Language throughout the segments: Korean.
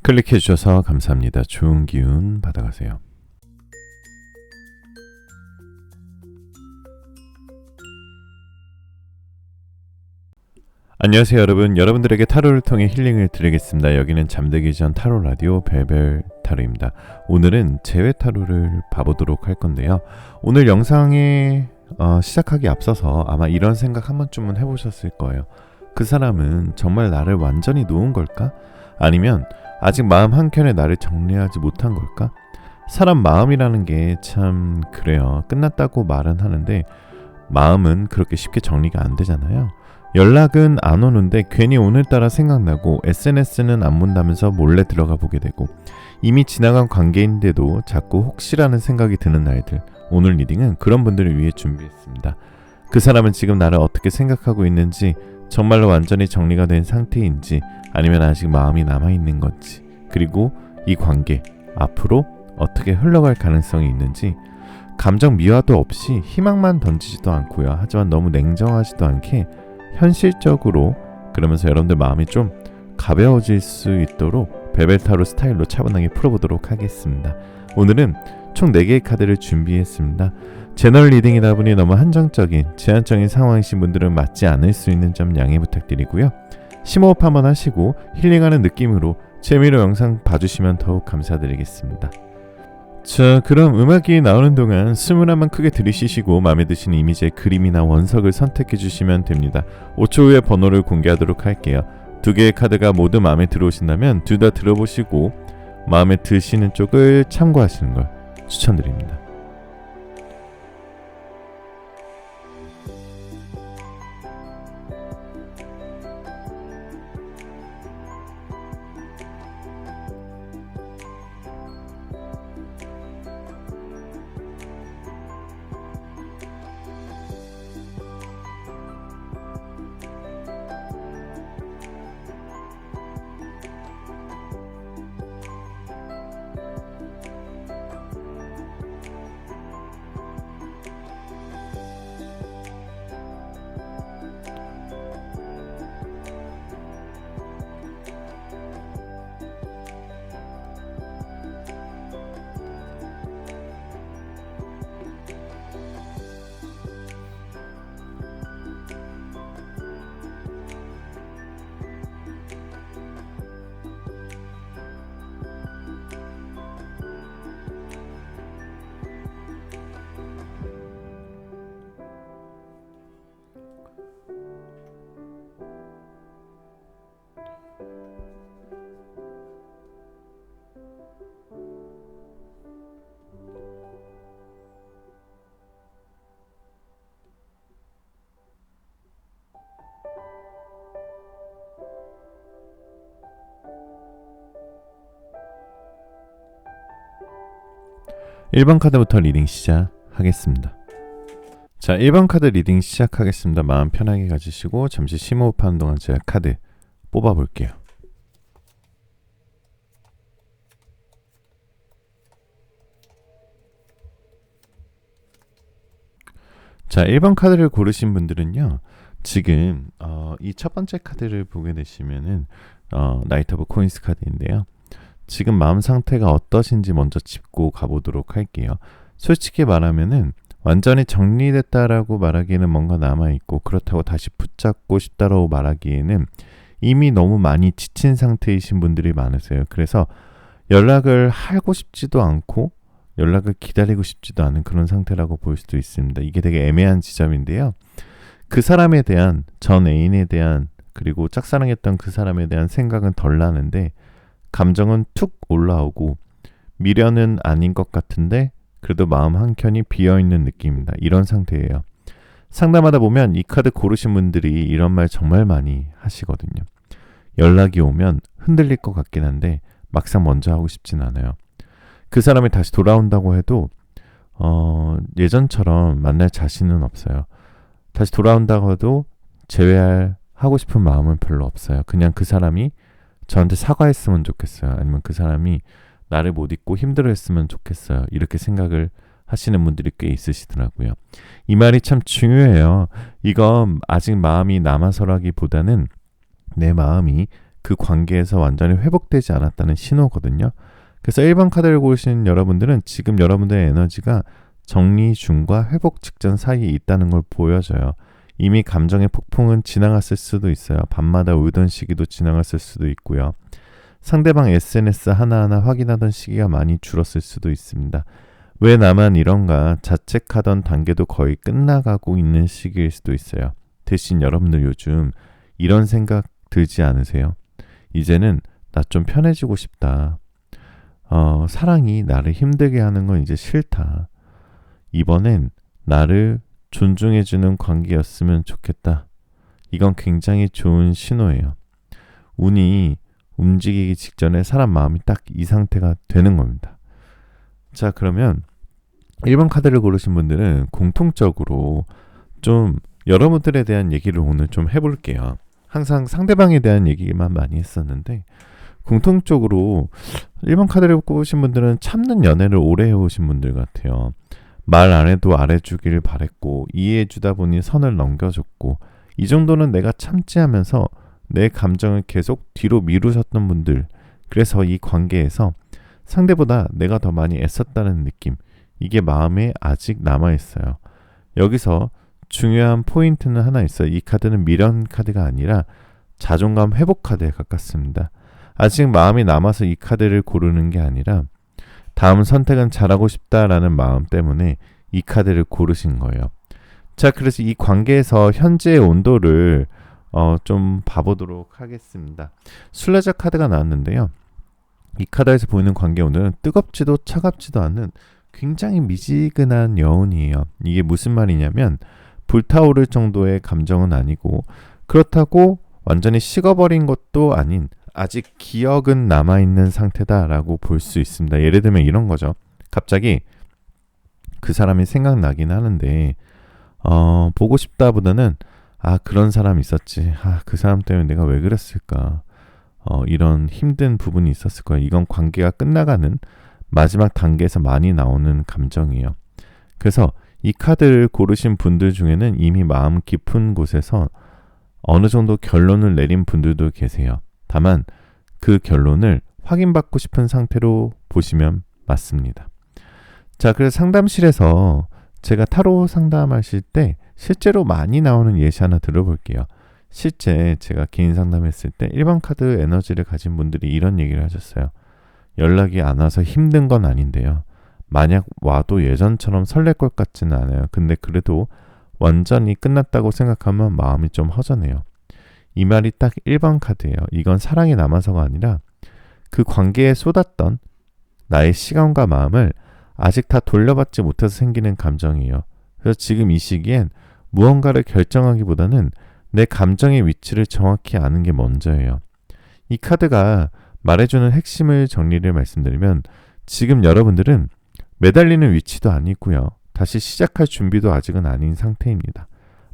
클릭해 주셔서 감사합니다. 좋은 기운 받아가세요. 안녕하세요 여러분. 여러분들에게 타로를 통해 힐링을 드리겠습니다. 여기는 잠들기 전 타로 라디오 벨벨 타로입니다. 오늘은 재회 타로를 봐보도록 할 건데요. 오늘 영상에 시작하기 앞서서 아마 이런 생각 한 번쯤은 해보셨을 거예요. 그 사람은 정말 나를 완전히 놓은 걸까? 아니면 아직 마음 한켠에 나를 정리하지 못한 걸까? 사람 마음이라는 게 참 그래요. 끝났다고 말은 하는데 마음은 그렇게 쉽게 정리가 안 되잖아요. 연락은 안 오는데 괜히 오늘따라 생각나고 SNS는 안 본다면서 몰래 들어가 보게 되고 이미 지나간 관계인데도 자꾸 혹시라는 생각이 드는 날들. 오늘 리딩은 그런 분들을 위해 준비했습니다. 그 사람은 지금 나를 어떻게 생각하고 있는지, 정말로 완전히 정리가 된 상태인지 아니면 아직 마음이 남아있는 건지, 그리고 이 관계 앞으로 어떻게 흘러갈 가능성이 있는지, 감정 미화도 없이 희망만 던지지도 않고요. 하지만 너무 냉정하지도 않게 현실적으로, 그러면서 여러분들 마음이 좀 가벼워질 수 있도록 벨벨타로 스타일로 차분하게 풀어보도록 하겠습니다. 오늘은 총 4개의 카드를 준비했습니다. 제너럴 리딩이다 보니 너무 한정적인, 제한적인 상황이신 분들은 맞지 않을 수 있는 점 양해 부탁드리고요. 심호흡 한번 하시고 힐링하는 느낌으로 재미로 영상 봐주시면 더욱 감사드리겠습니다. 자, 그럼 음악이 나오는 동안 숨을 한번 크게 들이쉬시고 마음에 드시는 이미지의 그림이나 원석을 선택해 주시면 됩니다. 5초 후에 번호를 공개하도록 할게요. 2개의 카드가 모두 마음에 들어오신다면 둘 다 들어보시고 마음에 드시는 쪽을 참고하시는 걸 추천드립니다. (1번) 카드부터 리딩 시작하겠습니다. 자, 1번 카드 리딩 시작하겠습니다. 마음 편하게 가지시고 잠시 심호흡하는 동안 제가 카드 뽑아볼게요. 자, 1번 카드를 고르신 분들은요, 지금 이 첫 번째 카드를 보게 되시면은 나이트 오브 코인스 카드인데요. 지금 마음 상태가 어떠신지 먼저 짚고 가보도록 할게요. 솔직히 말하면은 완전히 정리됐다라고 말하기에는 뭔가 남아있고, 그렇다고 다시 붙잡고 싶다라고 말하기에는 이미 너무 많이 지친 상태이신 분들이 많으세요. 그래서 연락을 하고 싶지도 않고 연락을 기다리고 싶지도 않은 그런 상태라고 볼 수도 있습니다. 이게 되게 애매한 지점인데요. 그 사람에 대한, 전 애인에 대한, 그리고 짝사랑했던 그 사람에 대한 생각은 덜 나는데 감정은 툭 올라오고 미련은 아닌 것 같은데 그래도 마음 한켠이 비어있는 느낌입니다. 이런 상태예요. 상담하다 보면 이 카드 고르신 분들이 이런 말 정말 많이 하시거든요. 연락이 오면 흔들릴 것 같긴 한데 막상 먼저 하고 싶진 않아요. 그 사람이 다시 돌아온다고 해도 예전처럼 만날 자신은 없어요. 다시 돌아온다고 해도 하고 싶은 마음은 별로 없어요. 그냥 그 사람이 저한테 사과했으면 좋겠어요. 아니면 그 사람이 나를 못 잊고 힘들어했으면 좋겠어요. 이렇게 생각을 하시는 분들이 꽤 있으시더라고요. 이 말이 참 중요해요. 이건 아직 마음이 남아서라기보다는 내 마음이 그 관계에서 완전히 회복되지 않았다는 신호거든요. 그래서 1번 카드를 고르신 여러분들은 지금 여러분들의 에너지가 정리 중과 회복 직전 사이에 있다는 걸 보여줘요. 이미 감정의 폭풍은 지나갔을 수도 있어요. 밤마다 울던 시기도 지나갔을 수도 있고요. 상대방 SNS 하나하나 확인하던 시기가 많이 줄었을 수도 있습니다. 왜 나만 이런가 자책하던 단계도 거의 끝나가고 있는 시기일 수도 있어요. 대신 여러분들 요즘 이런 생각 들지 않으세요? 이제는 나 좀 편해지고 싶다. 사랑이 나를 힘들게 하는 건 이제 싫다. 이번엔 나를 존중해주는 관계였으면 좋겠다. 이건 굉장히 좋은 신호예요. 운이 움직이기 직전에 사람 마음이 딱 이 상태가 되는 겁니다. 자, 그러면 1번 카드를 고르신 분들은 공통적으로 좀 여러분들에 대한 얘기를 오늘 좀 해볼게요. 항상 상대방에 대한 얘기만 많이 했었는데 공통적으로 1번 카드를 꼽으신 분들은 참는 연애를 오래 해오신 분들 같아요. 말 안 해도 알아주길 바랬고 이해해주다 보니 선을 넘겨줬고 이 정도는 내가 참지 하면서 내 감정을 계속 뒤로 미루셨던 분들, 그래서 이 관계에서 상대보다 내가 더 많이 애썼다는 느낌, 이게 마음에 아직 남아있어요. 여기서 중요한 포인트는 하나 있어요. 이 카드는 미련 카드가 아니라 자존감 회복 카드에 가깝습니다. 아직 마음이 남아서 이 카드를 고르는 게 아니라 다음 선택은 잘하고 싶다라는 마음 때문에 이 카드를 고르신 거예요. 자, 그래서 이 관계에서 현재의 온도를 좀 봐보도록 하겠습니다. 순례자 카드가 나왔는데요. 이 카드에서 보이는 관계 온도는 뜨겁지도 차갑지도 않은 굉장히 미지근한 여운이에요. 이게 무슨 말이냐면 불타오를 정도의 감정은 아니고 그렇다고 완전히 식어버린 것도 아닌 아직 기억은 남아있는 상태다라고 볼 수 있습니다. 예를 들면 이런 거죠. 갑자기 그 사람이 생각나긴 하는데 보고 싶다보다는 그런 사람 있었지. 그 사람 때문에 내가 왜 그랬을까. 이런 힘든 부분이 있었을 거야. 이건 관계가 끝나가는 마지막 단계에서 많이 나오는 감정이에요. 그래서 이 카드를 고르신 분들 중에는 이미 마음 깊은 곳에서 어느 정도 결론을 내린 분들도 계세요. 다만 그 결론을 확인받고 싶은 상태로 보시면 맞습니다. 자, 그래서 상담실에서 제가 타로 상담하실 때 실제로 많이 나오는 예시 하나 들어볼게요. 실제 제가 개인 상담했을 때 1번 카드 에너지를 가진 분들이 이런 얘기를 하셨어요. 연락이 안 와서 힘든 건 아닌데요. 만약 와도 예전처럼 설렐 것 같지는 않아요. 근데 그래도 완전히 끝났다고 생각하면 마음이 좀 허전해요. 이 말이 딱 1번 카드예요. 이건 사랑이 남아서가 아니라 그 관계에 쏟았던 나의 시간과 마음을 아직 다 돌려받지 못해서 생기는 감정이에요. 그래서 지금 이 시기엔 무언가를 결정하기보다는 내 감정의 위치를 정확히 아는 게 먼저예요. 이 카드가 말해주는 핵심을 정리를 말씀드리면 지금 여러분들은 매달리는 위치도 아니고요. 다시 시작할 준비도 아직은 아닌 상태입니다.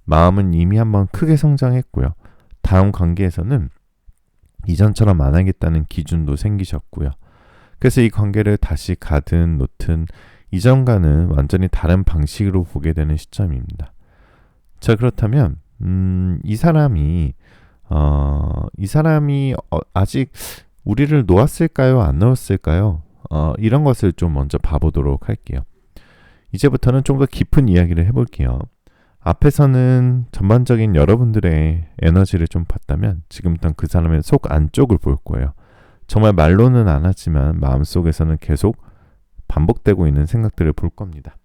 마음은 이미 한번 크게 성장했고요. 다음 관계에서는 이전처럼 안 하겠다는 기준도 생기셨고요. 그래서 이 관계를 다시 가든 놓든 이전과는 완전히 다른 방식으로 보게 되는 시점입니다. 자, 그렇다면 이 사람이 아직 우리를 놓았을까요? 안 놓았을까요? 이런 것을 좀 먼저 봐보도록 할게요. 이제부터는 좀 더 깊은 이야기를 해볼게요. 앞에서는 전반적인 여러분들의 에너지를 좀 봤다면 지금부터는 그 사람의 속 안쪽을 볼 거예요. 정말 말로는 안 하지만 마음속에서는 계속 반복되고 있는 생각들을 볼 겁니다.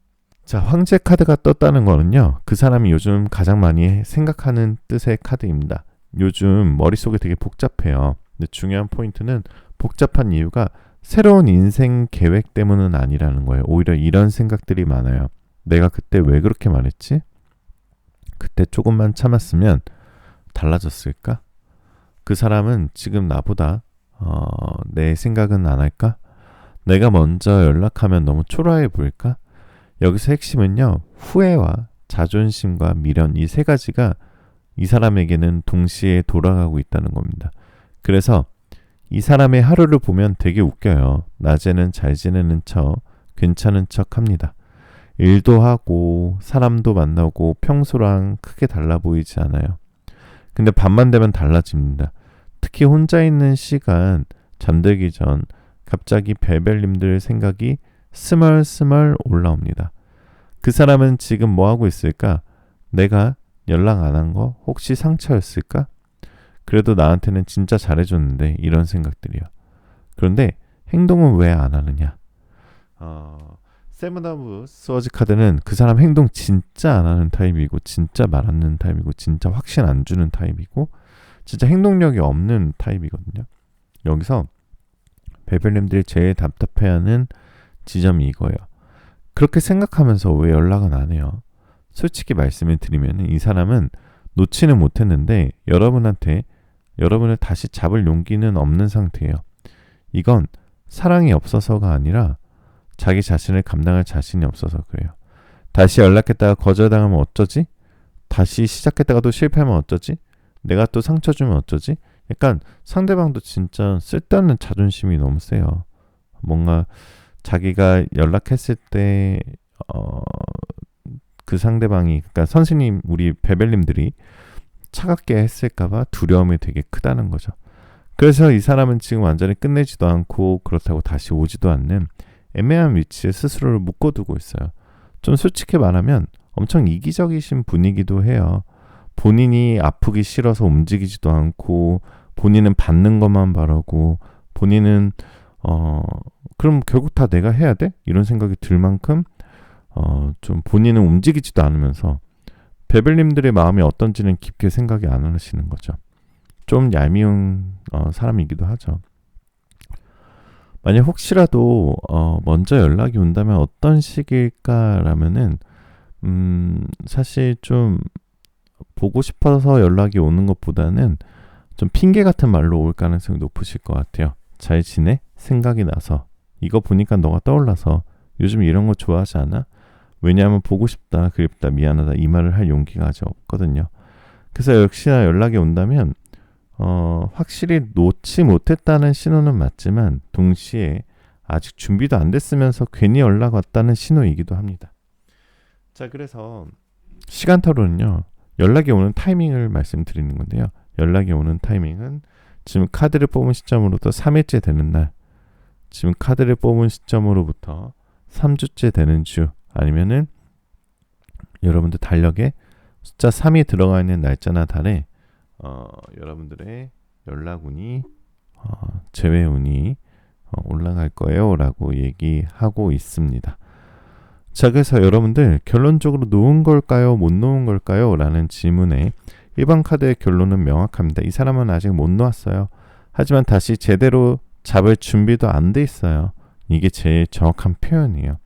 자, 황제 카드가 떴다는 거는요. 그 사람이 요즘 가장 많이 생각하는 뜻의 카드입니다. 요즘 머릿속이 되게 복잡해요. 근데 중요한 포인트는 복잡한 이유가 새로운 인생 계획 때문은 아니라는 거예요. 오히려 이런 생각들이 많아요. 내가 그때 왜 그렇게 말했지? 그때 조금만 참았으면 달라졌을까? 그 사람은 지금 나보다 내 생각은 안 할까? 내가 먼저 연락하면 너무 초라해 보일까? 여기서 핵심은요. 후회와 자존심과 미련 이 세 가지가 이 사람에게는 동시에 돌아가고 있다는 겁니다. 그래서 이 사람의 하루를 보면 되게 웃겨요. 낮에는 잘 지내는 척, 괜찮은 척 합니다. 일도 하고 사람도 만나고 평소랑 크게 달라 보이지 않아요. 근데 밤만 되면 달라집니다. 특히 혼자 있는 시간, 잠들기 전 갑자기 베벨님들 생각이 스멀스멀 올라옵니다. 그 사람은 지금 뭐 하고 있을까? 내가 연락 안 한 거 혹시 상처였을까? 그래도 나한테는 진짜 잘해줬는데, 이런 생각들이요. 그런데 행동은 왜 안 하느냐? 세븐 오브 스워즈 카드는 그 사람 행동 진짜 안 하는 타입이고, 진짜 말 안 하는 타입이고, 진짜 확신 안 주는 타입이고, 진짜 행동력이 없는 타입이거든요. 여기서 베벨님들이 제일 답답해하는 지점이 이거예요. 그렇게 생각하면서 왜 연락은 안 해요? 솔직히 말씀을 드리면 이 사람은 놓지는 못했는데 여러분을 다시 잡을 용기는 없는 상태예요. 이건 사랑이 없어서가 아니라 자기 자신을 감당할 자신이 없어서 그래요. 다시 연락했다가 거절당하면 어쩌지? 다시 시작했다가 또 실패하면 어쩌지? 내가 또 상처 주면 어쩌지? 약간 상대방도 진짜 쓸데없는 자존심이 너무 세요. 뭔가 자기가 연락했을 때 그 상대방이, 그러니까 선생님, 우리 베벨님들이 차갑게 했을까봐 두려움이 되게 크다는 거죠. 그래서 이 사람은 지금 완전히 끝내지도 않고 그렇다고 다시 오지도 않는 애매한 위치에 스스로를 묶어두고 있어요. 좀 솔직히 말하면 엄청 이기적이신 분이기도 해요. 본인이 아프기 싫어서 움직이지도 않고, 본인은 받는 것만 바라고, 본인은 그럼 결국 다 내가 해야 돼? 이런 생각이 들 만큼 좀 본인은 움직이지도 않으면서 베벨님들의 마음이 어떤지는 깊게 생각이 안 하시는 거죠. 좀 얄미운 사람이기도 하죠. 만약 혹시라도 먼저 연락이 온다면 어떤 식일까라면은 사실 좀 보고 싶어서 연락이 오는 것보다는 좀 핑계 같은 말로 올 가능성이 높으실 것 같아요. 잘 지내? 생각이 나서. 이거 보니까 너가 떠올라서. 요즘 이런 거 좋아하지 않아? 왜냐하면 보고 싶다, 그립다, 미안하다 이 말을 할 용기가 아직 없거든요. 그래서 역시나 연락이 온다면 확실히 놓지 못했다는 신호는 맞지만 동시에 아직 준비도 안 됐으면서 괜히 연락 왔다는 신호이기도 합니다. 자, 그래서 시간타로는요, 연락이 오는 타이밍을 말씀드리는 건데요. 연락이 오는 타이밍은 지금 카드를 뽑은 시점으로부터 3일째 되는 날, 지금 카드를 뽑은 시점으로부터 3주째 되는 주, 아니면은 여러분들 달력에 숫자 3이 들어가 있는 날짜나 달에 여러분들의 연락운이 재회운이 올라갈 거예요 라고 얘기하고 있습니다. 자, 그래서 여러분들 결론적으로 놓은 걸까요? 못 놓은 걸까요? 라는 질문에 1번 카드의 결론은 명확합니다. 이 사람은 아직 못 놓았어요. 하지만 다시 제대로 잡을 준비도 안 돼 있어요. 이게 제일 정확한 표현이에요.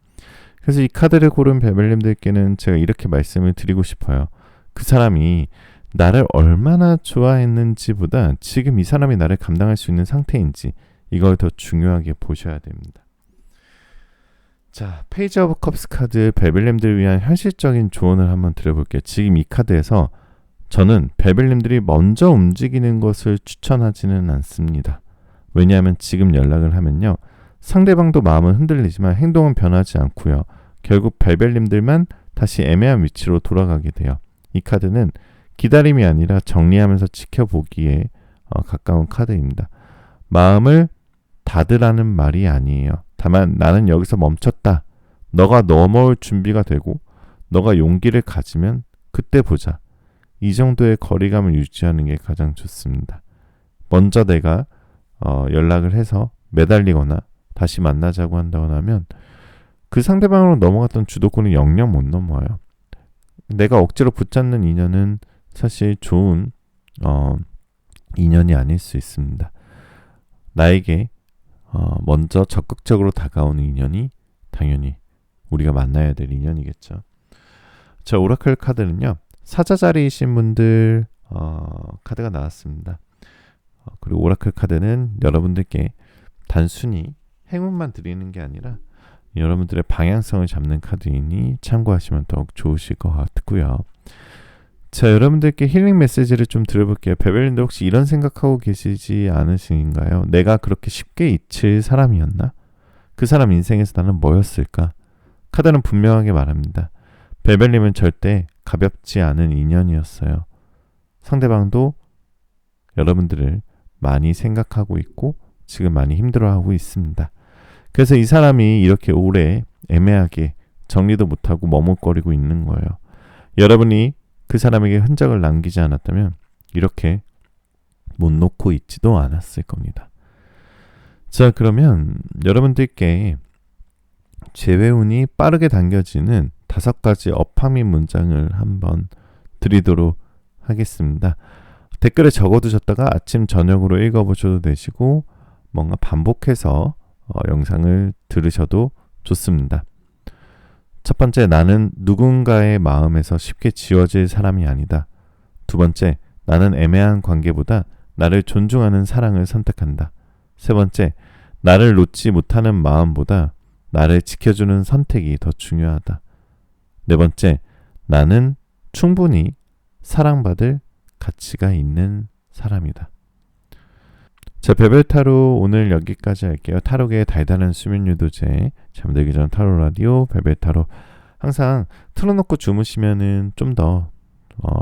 그래서 이 카드를 고른 베벨님들께는 제가 이렇게 말씀을 드리고 싶어요. 그 사람이 나를 얼마나 좋아했는지보다 지금 이 사람이 나를 감당할 수 있는 상태인지, 이걸 더 중요하게 보셔야 됩니다. 자, 페이지 오브 컵스 카드 베벨님들을 위한 현실적인 조언을 한번 드려볼게요. 지금 이 카드에서 저는 베벨님들이 먼저 움직이는 것을 추천하지는 않습니다. 왜냐하면 지금 연락을 하면요, 상대방도 마음은 흔들리지만 행동은 변하지 않고요. 결국 베벨님들만 다시 애매한 위치로 돌아가게 돼요. 이 카드는 기다림이 아니라 정리하면서 지켜보기에 가까운 카드입니다. 마음을 닫으라는 말이 아니에요. 다만 나는 여기서 멈췄다. 너가 넘어올 준비가 되고 너가 용기를 가지면 그때 보자. 이 정도의 거리감을 유지하는 게 가장 좋습니다. 먼저 내가 연락을 해서 매달리거나 다시 만나자고 한다고 하면 그 상대방으로 넘어갔던 주도권은 영영 못 넘어와요. 내가 억지로 붙잡는 인연은 사실 좋은 인연이 아닐 수 있습니다. 나에게 먼저 적극적으로 다가오는 인연이 당연히 우리가 만나야 될 인연이겠죠. 자, 오라클 카드는요, 사자자리이신 분들 카드가 나왔습니다. 그리고 오라클 카드는 여러분들께 단순히 행운만 드리는 게 아니라 여러분들의 방향성을 잡는 카드이니 참고하시면 더욱 좋으실 것 같고요. 자, 여러분들께 힐링 메시지를 좀 드려볼게요. 베벨님들 혹시 이런 생각하고 계시지 않으신가요? 내가 그렇게 쉽게 잊힐 사람이었나? 그 사람 인생에서 나는 뭐였을까? 카드는 분명하게 말합니다. 베벨님은 절대 가볍지 않은 인연이었어요. 상대방도 여러분들을 많이 생각하고 있고 지금 많이 힘들어하고 있습니다. 그래서 이 사람이 이렇게 오래 애매하게 정리도 못하고 머뭇거리고 있는 거예요. 여러분이 그 사람에게 흔적을 남기지 않았다면 이렇게 못 놓고 있지도 않았을 겁니다. 자, 그러면 여러분들께 재회운이 빠르게 당겨지는 5가지 업황 문장을 한번 드리도록 하겠습니다. 댓글에 적어두셨다가 아침 저녁으로 읽어보셔도 되시고 뭔가 반복해서 영상을 들으셔도 좋습니다. 첫 번째, 나는 누군가의 마음에서 쉽게 지워질 사람이 아니다. 두 번째, 나는 애매한 관계보다 나를 존중하는 사랑을 선택한다. 세 번째, 나를 놓지 못하는 마음보다 나를 지켜주는 선택이 더 중요하다. 네 번째, 나는 충분히 사랑받을 가치가 있는 사람이다. 자, 별별타로 오늘 여기까지 할게요. 타로계의 달달한 수면 유도제, 잠들기 전 타로 라디오 별별타로. 항상 틀어놓고 주무시면은 좀 더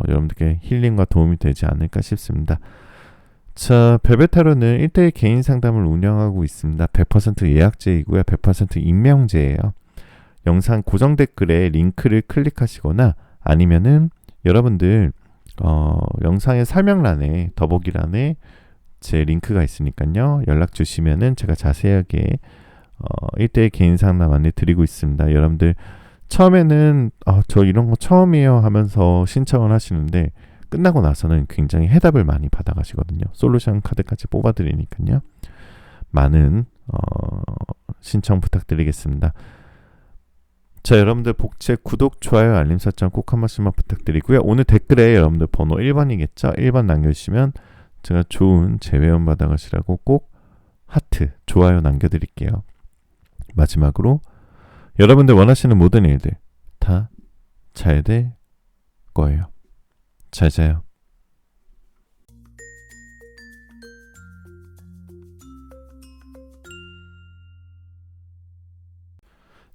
여러분들께 힐링과 도움이 되지 않을까 싶습니다. 자, 별별타로는 1대1 개인 상담을 운영하고 있습니다. 100% 예약제이고요. 100% 익명제예요. 영상 고정 댓글에 링크를 클릭하시거나 아니면은 여러분들 영상의 설명란에 더보기란에 제 링크가 있으니까요. 연락 주시면은 제가 자세하게 1대1 개인 상담 안내 드리고 있습니다. 여러분들 처음에는 저 이런 거 처음이에요 하면서 신청을 하시는데 끝나고 나서는 굉장히 해답을 많이 받아가시거든요. 솔루션 카드까지 뽑아드리니까요. 많은 신청 부탁드리겠습니다. 자, 여러분들 복채 구독, 좋아요, 알림 설정 꼭 한 번씩만 부탁드리고요. 오늘 댓글에 여러분들 번호 1번이겠죠? 1번 남겨주시면 제가 좋은 재회원 받아가시라고 꼭 하트, 좋아요 남겨드릴게요. 마지막으로 여러분들 원하시는 모든 일들 다 잘 될 거예요. 잘 자요.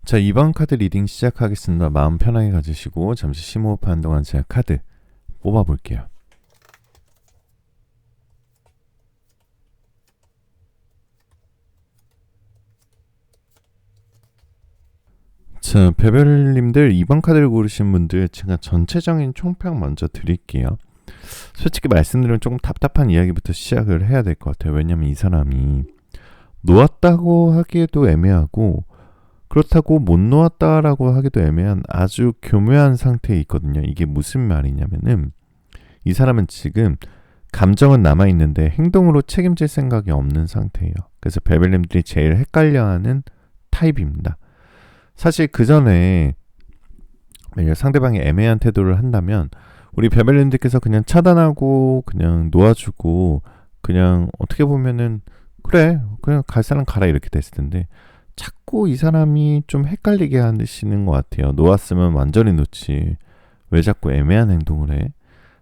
자, 2번 카드 리딩 시작하겠습니다. 마음 편하게 가지시고 잠시 심호흡하는 동안 제가 카드 뽑아볼게요. 자, 별별님들 2번 카드를 고르신 분들 제가 전체적인 총평 먼저 드릴게요. 솔직히 말씀드리면 조금 답답한 이야기부터 시작을 해야 될 것 같아요. 왜냐면 이 사람이 놓았다고 하기에도 애매하고 그렇다고 못 놓았다라고 하기도 애매한 아주 교묘한 상태에 있거든요. 이게 무슨 말이냐면은 이 사람은 지금 감정은 남아있는데 행동으로 책임질 생각이 없는 상태예요. 그래서 별별님들이 제일 헷갈려하는 타입입니다. 사실 그 전에 상대방이 애매한 태도를 한다면 우리 별별님들께서 그냥 차단하고 그냥 놓아주고 그냥 어떻게 보면은 그래 그냥 갈 사람 가라 이렇게 됐을 텐데 자꾸 이 사람이 좀 헷갈리게 하시는 것 같아요. 놓았으면 완전히 놓지 왜 자꾸 애매한 행동을 해?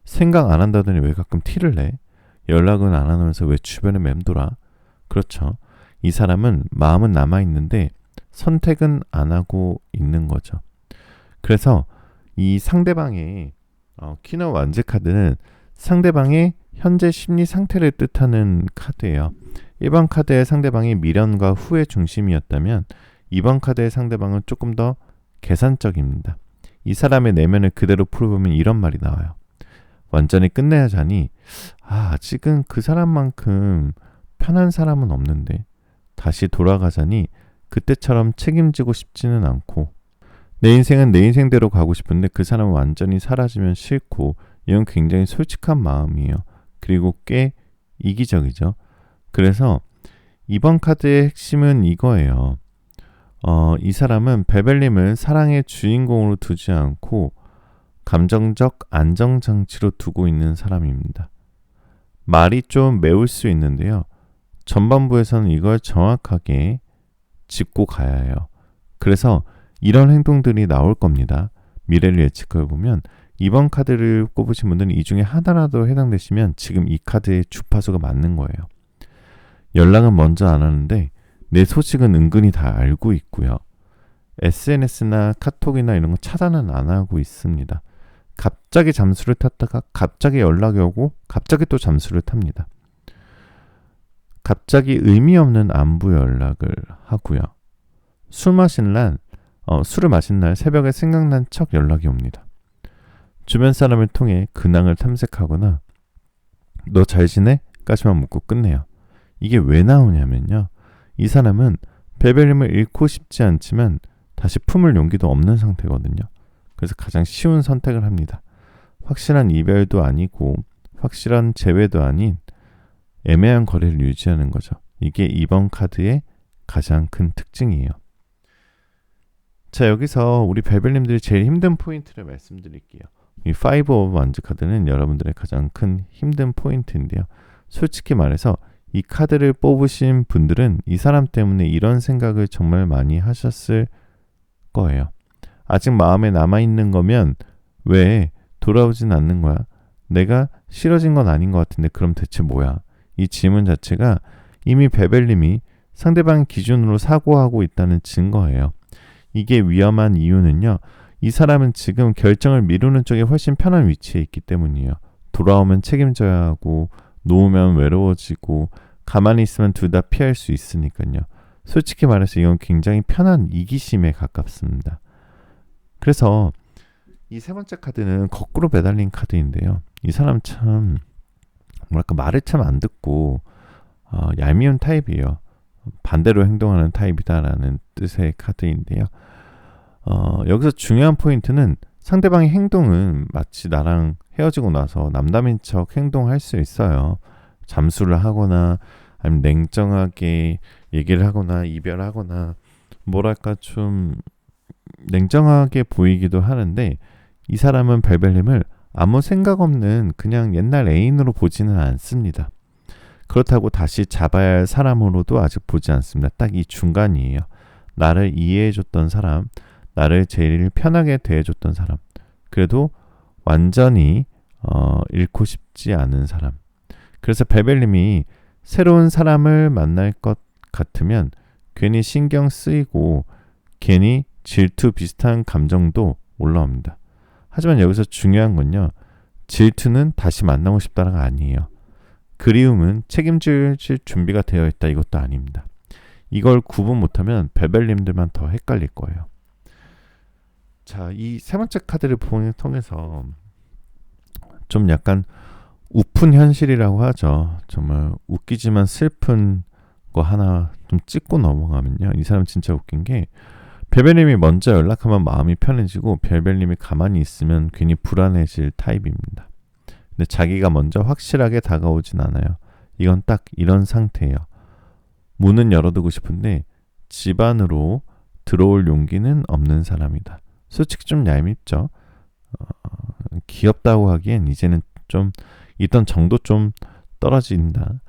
생각 안 한다더니 왜 가끔 티를 내? 연락은 안 하면서 왜 주변에 맴돌아? 그렇죠. 이 사람은 마음은 남아있는데 선택은 안 하고 있는 거죠. 그래서 이 상대방의 키너 완즈 카드는 상대방의 현재 심리 상태를 뜻하는 카드예요. 1번 카드의 상대방이 미련과 후회 중심이었다면 2번 카드의 상대방은 조금 더 계산적입니다. 이 사람의 내면을 그대로 풀어보면 이런 말이 나와요. 완전히 끝내야 하자니 아직은 그 사람만큼 편한 사람은 없는데 다시 돌아가자니 그때처럼 책임지고 싶지는 않고 내 인생은 내 인생대로 가고 싶은데 그 사람은 완전히 사라지면 싫고 이건 굉장히 솔직한 마음이에요. 그리고 꽤 이기적이죠. 그래서 이번 카드의 핵심은 이거예요. 이 사람은 별별님을 사랑의 주인공으로 두지 않고 감정적 안정장치로 두고 있는 사람입니다. 말이 좀 매울 수 있는데요. 전반부에서는 이걸 정확하게 짚고 가야 해요. 그래서 이런 행동들이 나올 겁니다. 미래를 예측해 보면 이번 카드를 꼽으신 분들은 이 중에 하나라도 해당되시면 지금 이 카드의 주파수가 맞는 거예요. 연락은 먼저 안 하는데 내 소식은 은근히 다 알고 있고요. SNS나 카톡이나 이런 거 차단은 안 하고 있습니다. 갑자기 잠수를 탔다가 갑자기 연락이 오고 갑자기 또 잠수를 탑니다. 갑자기 의미 없는 안부 연락을 하고요. 술을 마신 날 새벽에 생각난 척 연락이 옵니다. 주변 사람을 통해 근황을 탐색하거나 너 잘 지내? 까지만 묻고 끝내요. 이게 왜 나오냐면요. 이 사람은 베벨림을 잃고 싶지 않지만 다시 품을 용기도 없는 상태거든요. 그래서 가장 쉬운 선택을 합니다. 확실한 이별도 아니고 확실한 재회도 아닌 애매한 거리를 유지하는 거죠. 이게 이번 카드의 가장 큰 특징이에요. 자, 여기서 우리 베벨님들이 제일 힘든 포인트를 말씀드릴게요. 이 5 오브 완즈 카드는 여러분들의 가장 큰 힘든 포인트인데요. 솔직히 말해서 이 카드를 뽑으신 분들은 이 사람 때문에 이런 생각을 정말 많이 하셨을 거예요. 아직 마음에 남아있는 거면 왜 돌아오진 않는 거야? 내가 싫어진 건 아닌 것 같은데 그럼 대체 뭐야? 이 질문 자체가 이미 베벨님이 상대방 기준으로 사고하고 있다는 증거예요. 이게 위험한 이유는요. 이 사람은 지금 결정을 미루는 쪽에 훨씬 편한 위치에 있기 때문이에요. 돌아오면 책임져야 하고 놓으면 외로워지고 가만히 있으면 둘 다 피할 수 있으니까요. 솔직히 말해서 이건 굉장히 편한 이기심에 가깝습니다. 그래서 이 세 번째 카드는 거꾸로 매달린 카드인데요. 이 사람 참 뭐랄까 말을 참 안 듣고 얄미운 타입이에요. 반대로 행동하는 타입이다라는 뜻의 카드인데요. 여기서 중요한 포인트는 상대방의 행동은 마치 나랑 헤어지고 나서 남남인 척 행동할 수 있어요. 잠수를 하거나 아니면 냉정하게 얘기를 하거나 이별하거나 뭐랄까 좀 냉정하게 보이기도 하는데 이 사람은 벨벨님을 아무 생각 없는 그냥 옛날 애인으로 보지는 않습니다. 그렇다고 다시 잡아야 할 사람으로도 아직 보지 않습니다. 딱 이 중간이에요. 나를 이해해줬던 사람, 나를 제일 편하게 대해줬던 사람, 그래도 완전히 잃고 싶지 않은 사람. 그래서 벨벨님이 새로운 사람을 만날 것 같으면 괜히 신경 쓰이고 괜히 질투 비슷한 감정도 올라옵니다. 하지만 여기서 중요한 건요. 질투는 다시 만나고 싶다가 아니에요. 그리움은 책임질 준비가 되어 있다 이것도 아닙니다. 이걸 구분 못하면 벨벨님들만 더 헷갈릴 거예요. 자, 이 세 번째 카드를 통해서 좀 약간 우픈 현실이라고 하죠. 정말 웃기지만 슬픈 거 하나 좀 찍고 넘어가면요. 이 사람 진짜 웃긴 게 벨벨님이 먼저 연락하면 마음이 편해지고 벨벨님이 가만히 있으면 괜히 불안해질 타입입니다. 근데 자기가 먼저 확실하게 다가오진 않아요. 이건 딱 이런 상태예요. 문은 열어두고 싶은데 집 안으로 들어올 용기는 없는 사람이다. 솔직히 좀 얄밉죠. 귀엽다고 하기엔 이제는 좀 있던 정도 좀 떨어진다.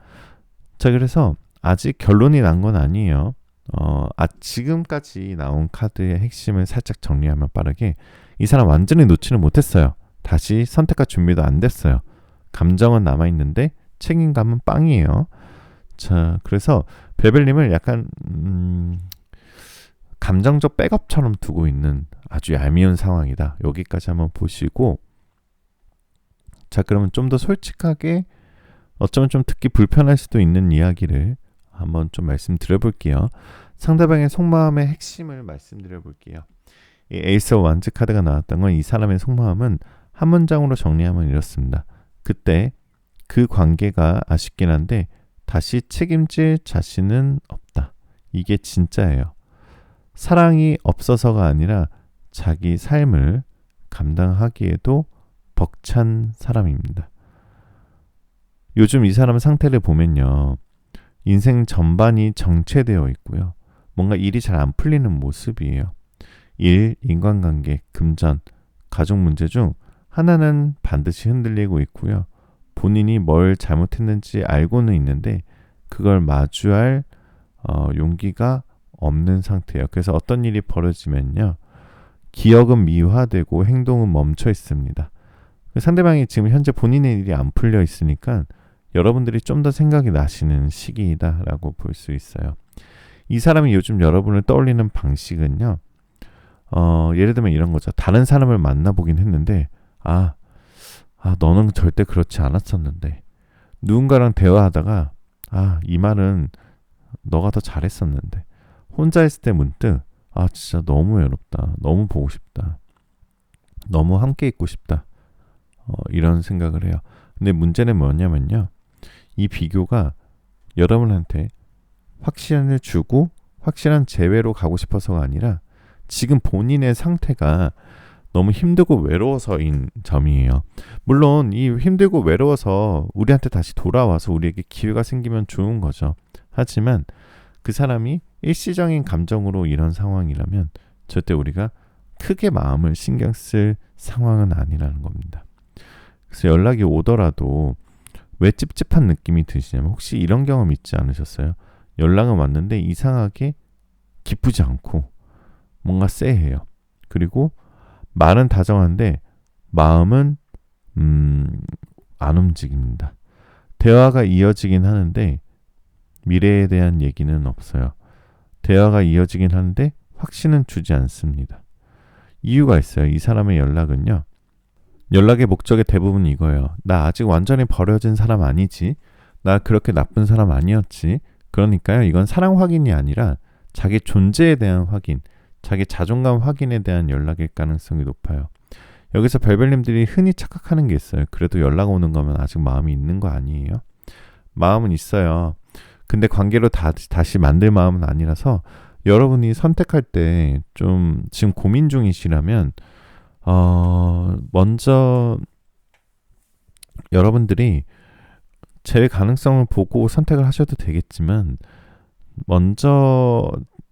자, 그래서 아직 결론이 난 건 아니에요. 지금까지 나온 카드의 핵심을 살짝 정리하면 빠르게 이 사람 완전히 놓지는 못했어요. 다시 선택할 준비도 안 됐어요. 감정은 남아있는데 책임감은 빵이에요. 자, 그래서 벨벨님을 약간 감정적 백업처럼 두고 있는 아주 얄미운 상황이다. 여기까지 한번 보시고 자, 그러면 좀 더 솔직하게 어쩌면 좀 듣기 불편할 수도 있는 이야기를 한번 좀 말씀드려 볼게요. 상대방의 속마음의 핵심을 말씀드려 볼게요. 이 에이스 오브 완즈 카드가 나왔던 건 이 사람의 속마음은 한 문장으로 정리하면 이렇습니다. 그때 그 관계가 아쉽긴 한데 다시 책임질 자신은 없다. 이게 진짜예요. 사랑이 없어서가 아니라 자기 삶을 감당하기에도 벅찬 사람입니다. 요즘 이 사람 상태를 보면요. 인생 전반이 정체되어 있고요. 뭔가 일이 잘 안 풀리는 모습이에요. 일, 인간관계, 금전, 가족 문제 중 하나는 반드시 흔들리고 있고요. 본인이 뭘 잘못했는지 알고는 있는데 그걸 마주할 용기가 없는 상태예요. 그래서 어떤 일이 벌어지면요. 기억은 미화되고 행동은 멈춰 있습니다. 상대방이 지금 현재 본인의 일이 안 풀려 있으니까 여러분들이 좀 더 생각이 나시는 시기이다라고 볼 수 있어요. 이 사람이 요즘 여러분을 떠올리는 방식은요. 예를 들면 이런 거죠. 다른 사람을 만나보긴 했는데 너는 절대 그렇지 않았었는데 누군가랑 대화하다가 이 말은 너가 더 잘했었는데. 혼자 있을 때 문득 진짜 너무 외롭다. 너무 보고 싶다. 너무 함께 있고 싶다. 이런 생각을 해요. 근데 문제는 뭐냐면요. 이 비교가 여러분한테 확신을 주고 확실한 재회로 가고 싶어서가 아니라 지금 본인의 상태가 너무 힘들고 외로워서인 점이에요. 물론 이 힘들고 외로워서 우리한테 다시 돌아와서 우리에게 기회가 생기면 좋은 거죠. 하지만 그 사람이 일시적인 감정으로 이런 상황이라면 절대 우리가 크게 마음을 신경 쓸 상황은 아니라는 겁니다. 그래서 연락이 오더라도 왜 찝찝한 느낌이 드시냐면 혹시 이런 경험 있지 않으셨어요? 연락은 왔는데 이상하게 기쁘지 않고 뭔가 쎄해요. 그리고 말은 다정한데 마음은 안 움직입니다. 대화가 이어지긴 하는데 미래에 대한 얘기는 없어요. 대화가 이어지긴 하는데 확신은 주지 않습니다. 이유가 있어요. 이 사람의 연락은요. 연락의 목적의 대부분 이거예요. 나 아직 완전히 버려진 사람 아니지. 나 그렇게 나쁜 사람 아니었지. 그러니까요. 이건 사랑 확인이 아니라 자기 존재에 대한 확인, 자기 자존감 확인에 대한 연락일 가능성이 높아요. 여기서 별별님들이 흔히 착각하는 게 있어요. 그래도 연락 오는 거면 아직 마음이 있는 거 아니에요? 마음은 있어요. 근데 관계로 다시 만들 마음은 아니라서 여러분이 선택할 때 좀 지금 고민 중이시라면 먼저 여러분들이 제 가능성을 보고 선택을 하셔도 되겠지만 먼저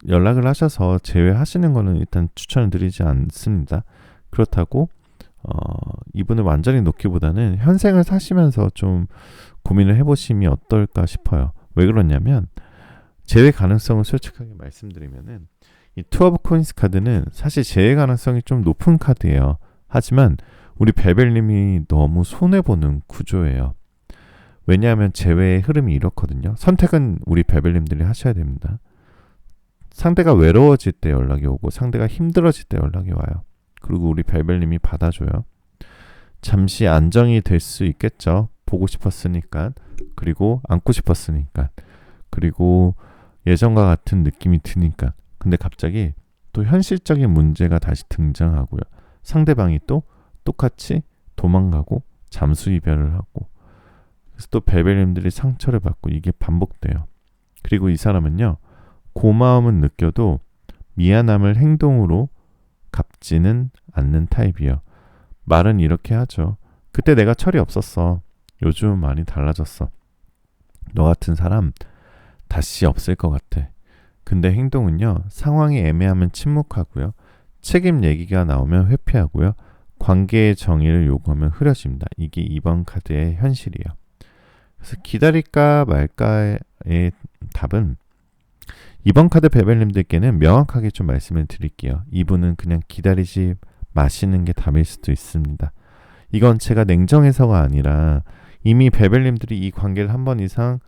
연락을 하셔서 제외하시는 거는 일단 추천을 드리지 않습니다. 그렇다고 이분을 완전히 놓기보다는 현생을 사시면서 좀 고민을 해보시면 어떨까 싶어요. 왜 그러냐면 제외 가능성을 솔직하게 말씀드리면은 이 투 오브 코인스 카드는 사실 제외 가능성이 좀 높은 카드예요. 하지만 우리 베벨님이 너무 손해보는 구조예요. 왜냐하면 제외의 흐름이 이렇거든요. 선택은 우리 베벨님들이 하셔야 됩니다. 상대가 외로워질 때 연락이 오고 상대가 힘들어질 때 연락이 와요. 그리고 우리 베벨님이 받아줘요. 잠시 안정이 될 수 있겠죠. 보고 싶었으니까. 그리고 안고 싶었으니까. 그리고 예전과 같은 느낌이 드니까. 근데 갑자기 또 현실적인 문제가 다시 등장하고요. 상대방이 또 똑같이 도망가고 잠수 이별을 하고 그래서 또 베벨님들이 상처를 받고 이게 반복돼요. 그리고 이 사람은요. 고마움은 느껴도 미안함을 행동으로 갚지는 않는 타입이에요. 말은 이렇게 하죠. 그때 내가 철이 없었어. 요즘은 많이 달라졌어. 너 같은 사람 다시 없을 것 같아. 근데 행동은요. 상황이 애매하면 침묵하고요. 책임 얘기가 나오면 회피하고요. 관계의 정의를 요구하면 흐려집니다. 이게 이번 카드의 현실이에요. 그래서 기다릴까 말까의 답은 이번 카드 베벨님들께는 명확하게 좀 말씀을 드릴게요. 이분은 그냥 기다리지 마시는 게 답일 수도 있습니다. 이건 제가 냉정해서가 아니라 이미 베벨님들이 이 관계를 한 번 이상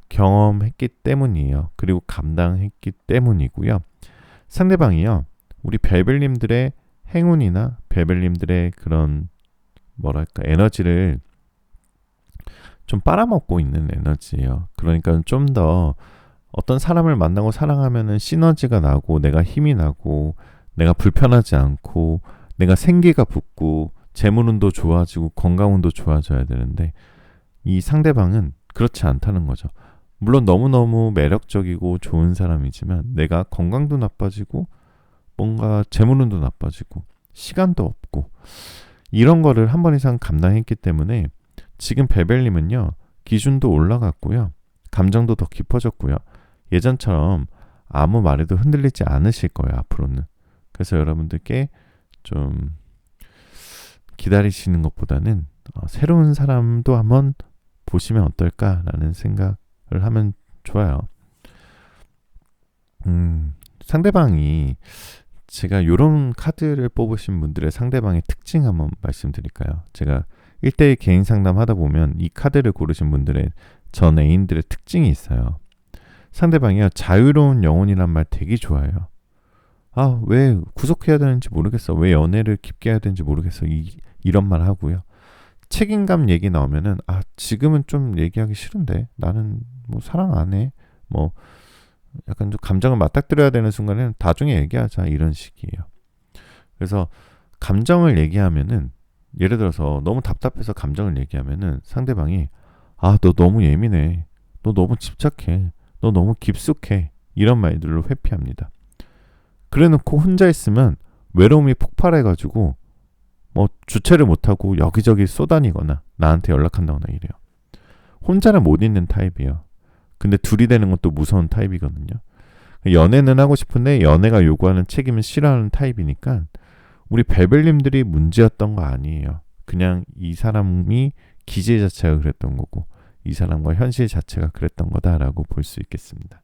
경험했기 때문이에요. 그리고 감당했기 때문이고요. 상대방이요. 우리 베벨님들의 행운이나 베벨님들의 그런 뭐랄까 에너지를 좀 빨아먹고 있는 에너지예요. 그러니까 좀 더 어떤 사람을 만나고 사랑하면은 시너지가 나고 내가 힘이 나고 내가 불편하지 않고 내가 생기가 붙고 재물운도 좋아지고 건강운도 좋아져야 되는데 이 상대방은 그렇지 않다는 거죠. 물론 너무너무 매력적이고 좋은 사람이지만 내가 건강도 나빠지고 뭔가 재물운도 나빠지고 시간도 없고 이런 거를 한 번 이상 감당했기 때문에 지금 베벨님은요. 기준도 올라갔고요. 감정도 더 깊어졌고요. 예전처럼 아무 말에도 흔들리지 않으실 거예요. 앞으로는. 그래서 여러분들께 좀 기다리시는 것보다는 새로운 사람도 한번 보시면 어떨까라는 생각을 하면 좋아요. 상대방이 제가 이런 카드를 뽑으신 분들의 상대방의 특징 한번 말씀드릴까요? 제가 1대1 개인 상담 하다 보면 이 카드를 고르신 분들의 전 애인들의 특징이 있어요. 상대방이요. 자유로운 영혼이란 말 되게 좋아해요. 왜 구속해야 되는지 모르겠어. 왜 연애를 깊게 해야 되는지 모르겠어. 이런 말 하고요. 책임감 얘기 나오면은 지금은 좀 얘기하기 싫은데 나는 뭐 사랑 안 해. 뭐 약간 좀 감정을 맞닥뜨려야 되는 순간에는 나중에 얘기하자 이런 식이에요. 그래서 감정을 얘기하면은 예를 들어서 너무 답답해서 감정을 얘기하면은 상대방이 너 너무 예민해. 너 너무 집착해. 너 너무 깊숙해. 이런 말들로 회피합니다. 그래놓고 혼자 있으면 외로움이 폭발해가지고 뭐 주체를 못하고 여기저기 쏘다니거나 나한테 연락한다거나 이래요. 혼자는 못 있는 타입이에요. 근데 둘이 되는 것도 무서운 타입이거든요. 연애는 하고 싶은데 연애가 요구하는 책임은 싫어하는 타입이니까 우리 벨벨님들이 문제였던 거 아니에요. 그냥 이 사람이 기재 자체가 그랬던 거고 이 사람과 현실 자체가 그랬던 거다라고 볼 수 있겠습니다.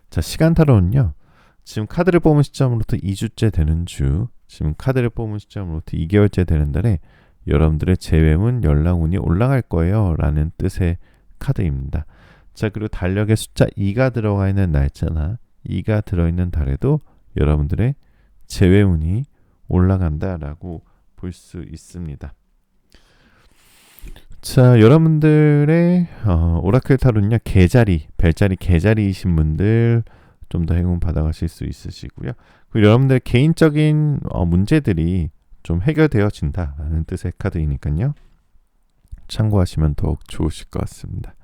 자, 시간 타로는요. 지금 카드를 뽑은 시점으로부터 2주째 되는 주, 지금 카드를 뽑은 시점으로부터 2개월째 되는 달에 여러분들의 재회운, 연락운이 올라갈 거예요 라는 뜻의 카드입니다. 자, 그리고 달력에 숫자 2가 들어가 있는 날짜나 2가 들어있는 달에도 여러분들의 재회운이 올라간다라고 볼 수 있습니다. 자, 여러분들의 오라클 타로는요, 별자리 개자리이신 분들 좀 더 행운 받아가실 수 있으시고요. 그리고 여러분들의 개인적인 문제들이 좀 해결되어진다라는 뜻의 카드이니까요. 참고하시면 더욱 좋으실 것 같습니다.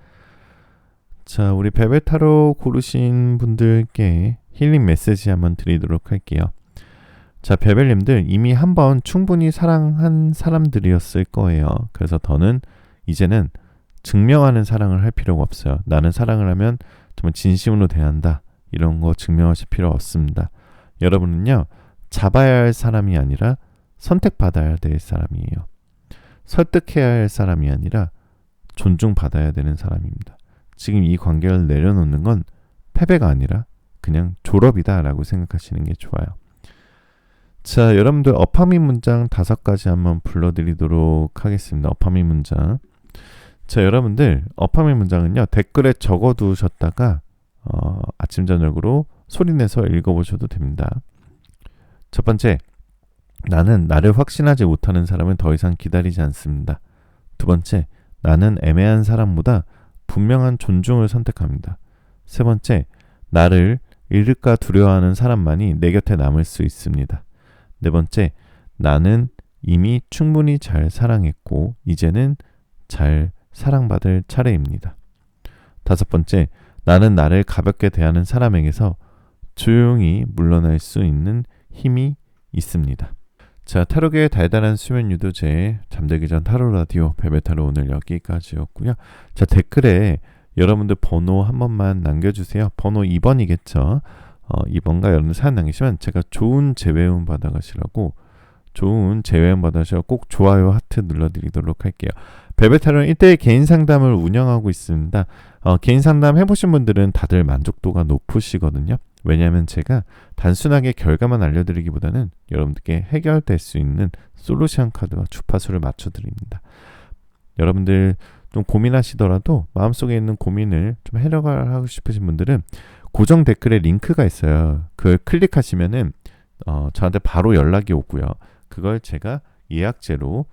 자, 우리 벨벳 타로 고르신 분들께 힐링 메시지 한번 드리도록 할게요. 자, 벨벳님들 이미 한번 충분히 사랑한 사람들이었을 거예요. 그래서 더는 이제는 증명하는 사랑을 할 필요가 없어요. 나는 사랑을 하면 정말 진심으로 대한다. 이런 거 증명하실 필요 없습니다. 여러분은요, 잡아야 할 사람이 아니라 선택받아야 될 사람이에요. 설득해야 할 사람이 아니라 존중받아야 되는 사람입니다. 지금 이 관계를 내려놓는 건 패배가 아니라 그냥 졸업이다 라고 생각하시는 게 좋아요. 자, 여러분들 어파미 문장 5가지 한번 불러드리도록 하겠습니다. 어파미 문장. 자, 여러분들 어파미 문장은요, 댓글에 적어두셨다가 아침 저녁으로 소리내서 읽어보셔도 됩니다. 첫 번째, 나는 나를 확신하지 못하는 사람은 더 이상 기다리지 않습니다. 두 번째, 나는 애매한 사람보다 분명한 존중을 선택합니다. 세 번째, 나를 잃을까 두려워하는 사람만이 내 곁에 남을 수 있습니다. 네 번째, 나는 이미 충분히 잘 사랑했고 이제는 잘 사랑받을 차례입니다. 다섯 번째, 나는 나를 가볍게 대하는 사람에게서 조용히 물러날 수 있는 힘이 있습니다. 자, 타로계의 달달한 수면 유도제 잠들기 전 타로 라디오 벨벳 타로 오늘 여기까지였고요. 자, 댓글에 여러분들 번호 한 번만 남겨주세요. 번호 2번이겠죠. 2번과 여러분들 사연 남기시면 제가 좋은 재회운 받아가시라고 꼭 좋아요 하트 눌러드리도록 할게요. 벨벳 타로는 1대1 개인 상담을 운영하고 있습니다. 개인 상담 해보신 분들은 다들 만족도가 높으시거든요. 왜냐하면 제가 단순하게 결과만 알려드리기보다는 여러분들께 해결될 수 있는 솔루션 카드와 주파수를 맞춰드립니다. 여러분들 좀 고민하시더라도 마음속에 있는 고민을 좀 해결하고 싶으신 분들은 고정 댓글에 링크가 있어요. 그걸 클릭하시면은 저한테 바로 연락이 오고요. 그걸 제가 예약제로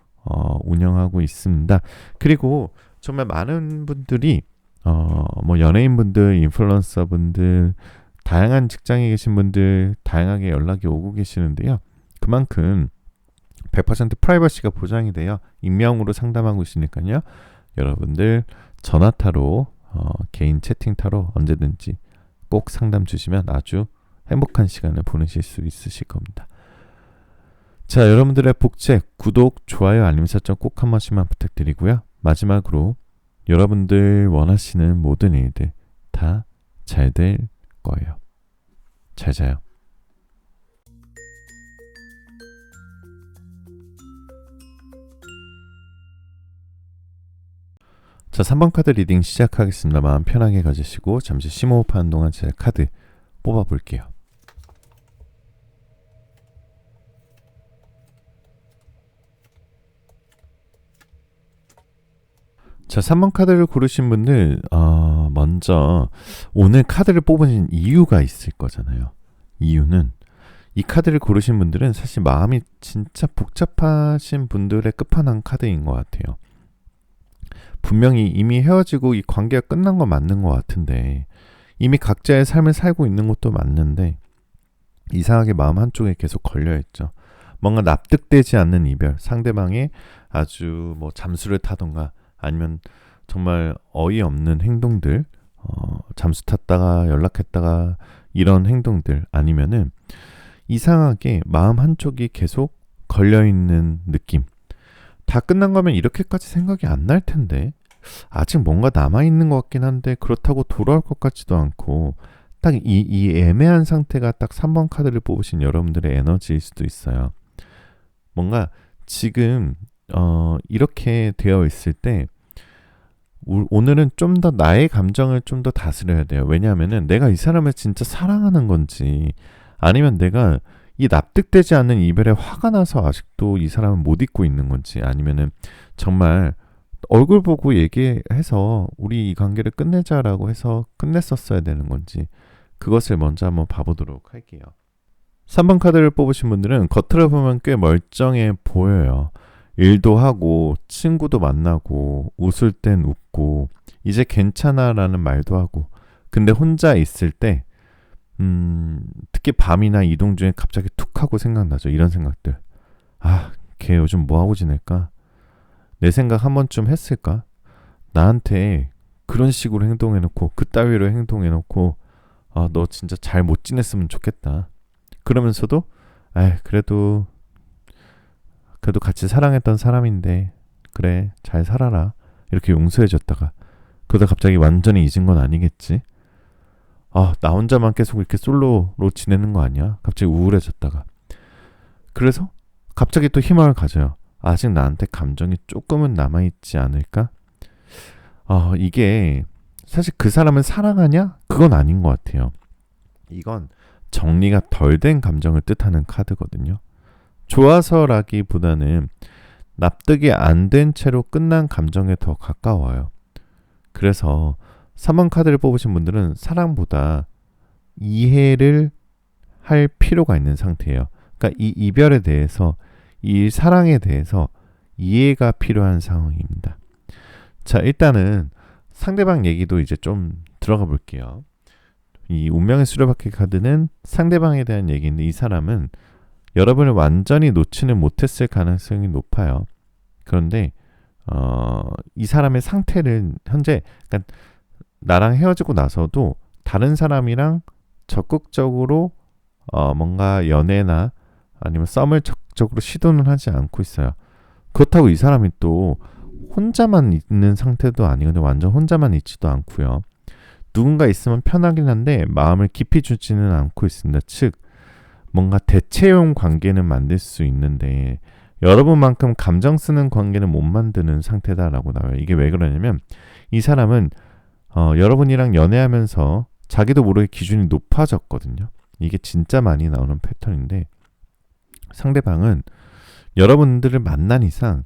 운영하고 있습니다. 그리고 정말 많은 분들이 뭐 연예인분들, 인플루언서분들, 다양한 직장에 계신 분들 다양하게 연락이 오고 계시는데요. 그만큼 100% 프라이버시가 보장이 돼요. 익명으로 상담하고 있으니까요. 여러분들 전화 타로, 개인 채팅 타로 언제든지 꼭 상담 주시면 아주 행복한 시간을 보내실 수 있으실 겁니다. 자, 여러분들의 복책, 구독, 좋아요, 알림 설정 꼭 한 번씩만 부탁드리고요. 마지막으로 여러분들 원하시는 모든 일들 다 잘 될 거예요. 잘 자요. 자, 3번 카드 리딩 시작하겠습니다. 마음 편하게 가지시고 잠시 심호흡하는 동안 제가 카드 뽑아볼게요. 자, 3번 카드를 고르신 분들 먼저 오늘 카드를 뽑으신 이유가 있을 거잖아요. 이유는 이 카드를 고르신 분들은 사실 마음이 진짜 복잡하신 분들의 끝판왕 카드인 것 같아요. 분명히 이미 헤어지고 이 관계가 끝난 건 맞는 것 같은데, 이미 각자의 삶을 살고 있는 것도 맞는데 이상하게 마음 한쪽에 계속 걸려있죠. 뭔가 납득되지 않는 이별, 상대방의 아주 뭐 잠수를 타던가 아니면 정말 어이없는 행동들, 잠수 탔다가 연락했다가 이런 행동들, 아니면은 이상하게 마음 한쪽이 계속 걸려있는 느낌. 다 끝난 거면 이렇게까지 생각이 안 날 텐데, 아직 뭔가 남아있는 것 같긴 한데 그렇다고 돌아올 것 같지도 않고, 딱 이 애매한 상태가 딱 3번 카드를 뽑으신 여러분들의 에너지일 수도 있어요. 뭔가 지금 이렇게 되어 있을 때 오늘은 좀 더 나의 감정을 좀 더 다스려야 돼요. 왜냐하면은 내가 이 사람을 진짜 사랑하는 건지, 아니면 내가 이 납득되지 않는 이별에 화가 나서 아직도 이 사람을 못 잊고 있는 건지, 아니면은 정말 얼굴 보고 얘기해서 우리 이 관계를 끝내자라고 해서 끝냈었어야 되는 건지, 그것을 먼저 한번 봐보도록 할게요. 3번 카드를 뽑으신 분들은 겉으로 보면 꽤 멀쩡해 보여요. 일도 하고 친구도 만나고 웃을 땐 웃고 이제 괜찮아 라는 말도 하고. 근데 혼자 있을 때 특히 밤이나 이동 중에 갑자기 툭 하고 생각나죠. 이런 생각들. 아, 걔 요즘 뭐하고 지낼까? 내 생각 한 번쯤 했을까? 나한테 그런 식으로 행동해놓고 그따위로 행동해놓고 너 진짜 잘 못 지냈으면 좋겠다. 그러면서도 그래도 같이 사랑했던 사람인데 그래 잘 살아라 이렇게 용서해줬다가 그러다 갑자기 완전히 잊은 건 아니겠지? 나 혼자만 계속 이렇게 솔로로 지내는 거 아니야? 갑자기 우울해졌다가 그래서 갑자기 또 희망을 가져요. 아직 나한테 감정이 조금은 남아있지 않을까? 이게 사실 그 사람을 사랑하냐? 그건 아닌 것 같아요. 이건 정리가 덜 된 감정을 뜻하는 카드거든요. 좋아서라기보다는 납득이 안 된 채로 끝난 감정에 더 가까워요. 그래서 3번 카드를 뽑으신 분들은 사랑보다 이해를 할 필요가 있는 상태예요. 그러니까 이 이별에 대해서, 이 사랑에 대해서 이해가 필요한 상황입니다. 자, 일단은 상대방 얘기도 이제 좀 들어가 볼게요. 이 운명의 수레바퀴 카드는 상대방에 대한 얘기인데, 이 사람은 여러분을 완전히 놓지는 못했을 가능성이 높아요. 그런데 이 사람의 상태를 현재, 그러니까 나랑 헤어지고 나서도 다른 사람이랑 적극적으로 뭔가 연애나 아니면 썸을 적극적으로 시도는 하지 않고 있어요. 그렇다고 이 사람이 또 혼자만 있는 상태도 아니고 완전 혼자만 있지도 않고요. 누군가 있으면 편하긴 한데 마음을 깊이 주지는 않고 있습니다. 즉 뭔가 대체용 관계는 만들 수 있는데 여러분만큼 감정 쓰는 관계는 못 만드는 상태다라고 나와요. 이게 왜 그러냐면 이 사람은 여러분이랑 연애하면서 자기도 모르게 기준이 높아졌거든요. 이게 진짜 많이 나오는 패턴인데, 상대방은 여러분들을 만난 이상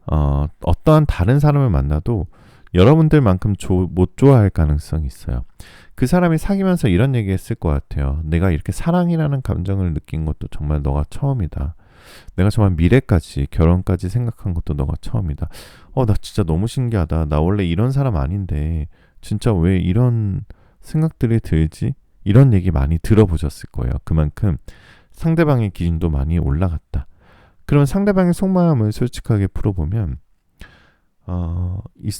어떠한 다른 사람을 만나도 여러분들만큼 못 좋아할 가능성이 있어요. 그 사람이 사귀면서 이런 얘기 했을 것 같아요. 내가 이렇게 사랑이라는 감정을 느낀 것도 정말 너가 처음이다. 내가 정말 미래까지, 결혼까지 생각한 것도 너가 처음이다. 나 진짜 너무 신기하다. 나 원래 이런 사람 아닌데 진짜 왜 이런 생각들이 들지? 이런 얘기 많이 들어보셨을 거예요. 그만큼 상대방의 기준도 많이 올라갔다. 그러면 상대방의 속마음을 솔직하게 풀어보면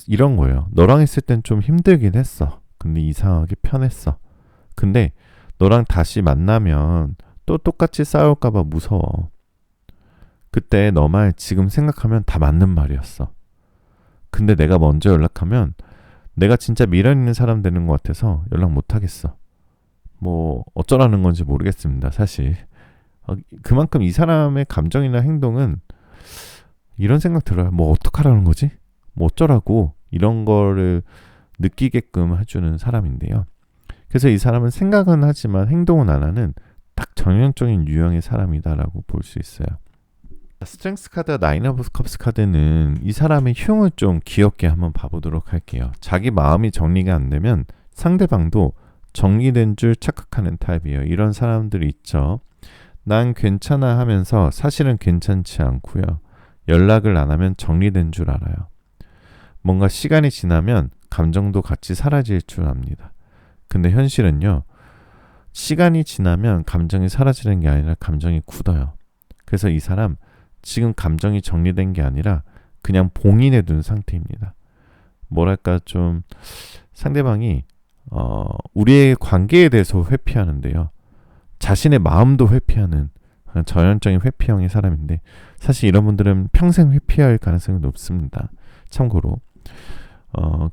이런 거예요. 너랑 있을 땐 좀 힘들긴 했어. 근데 이상하게 편했어. 근데 너랑 다시 만나면 또 똑같이 싸울까봐 무서워. 그때 너 말 지금 생각하면 다 맞는 말이었어. 근데 내가 먼저 연락하면 내가 진짜 미련 있는 사람 되는 것 같아서 연락 못 하겠어. 뭐 어쩌라는 건지 모르겠습니다. 사실 그만큼 이 사람의 감정이나 행동은 이런 생각 들어요. 뭐 어떡하라는 거지? 뭐 어쩌라고, 이런 거를 느끼게끔 해주는 사람인데요. 그래서 이 사람은 생각은 하지만 행동은 안 하는 딱 전형적인 유형의 사람이다라고 볼 수 있어요. 스트렝스 카드, 나인 오브 컵스 카드는 이 사람의 흉을 좀 귀엽게 한번 봐보도록 할게요. 자기 마음이 정리가 안 되면 상대방도 정리된 줄 착각하는 타입이에요. 이런 사람들이 있죠. 난 괜찮아 하면서 사실은 괜찮지 않고요. 연락을 안 하면 정리된 줄 알아요. 뭔가 시간이 지나면 감정도 같이 사라질 줄 압니다. 근데 현실은요, 시간이 지나면 감정이 사라지는 게 아니라 감정이 굳어요. 그래서 이 사람 지금 감정이 정리된 게 아니라 그냥 봉인해 둔 상태입니다. 뭐랄까 좀 상대방이 우리의 관계에 대해서 회피하는데요. 자신의 마음도 회피하는 전형적인 회피형의 사람인데 사실 이런 분들은 평생 회피할 가능성이 높습니다. 참고로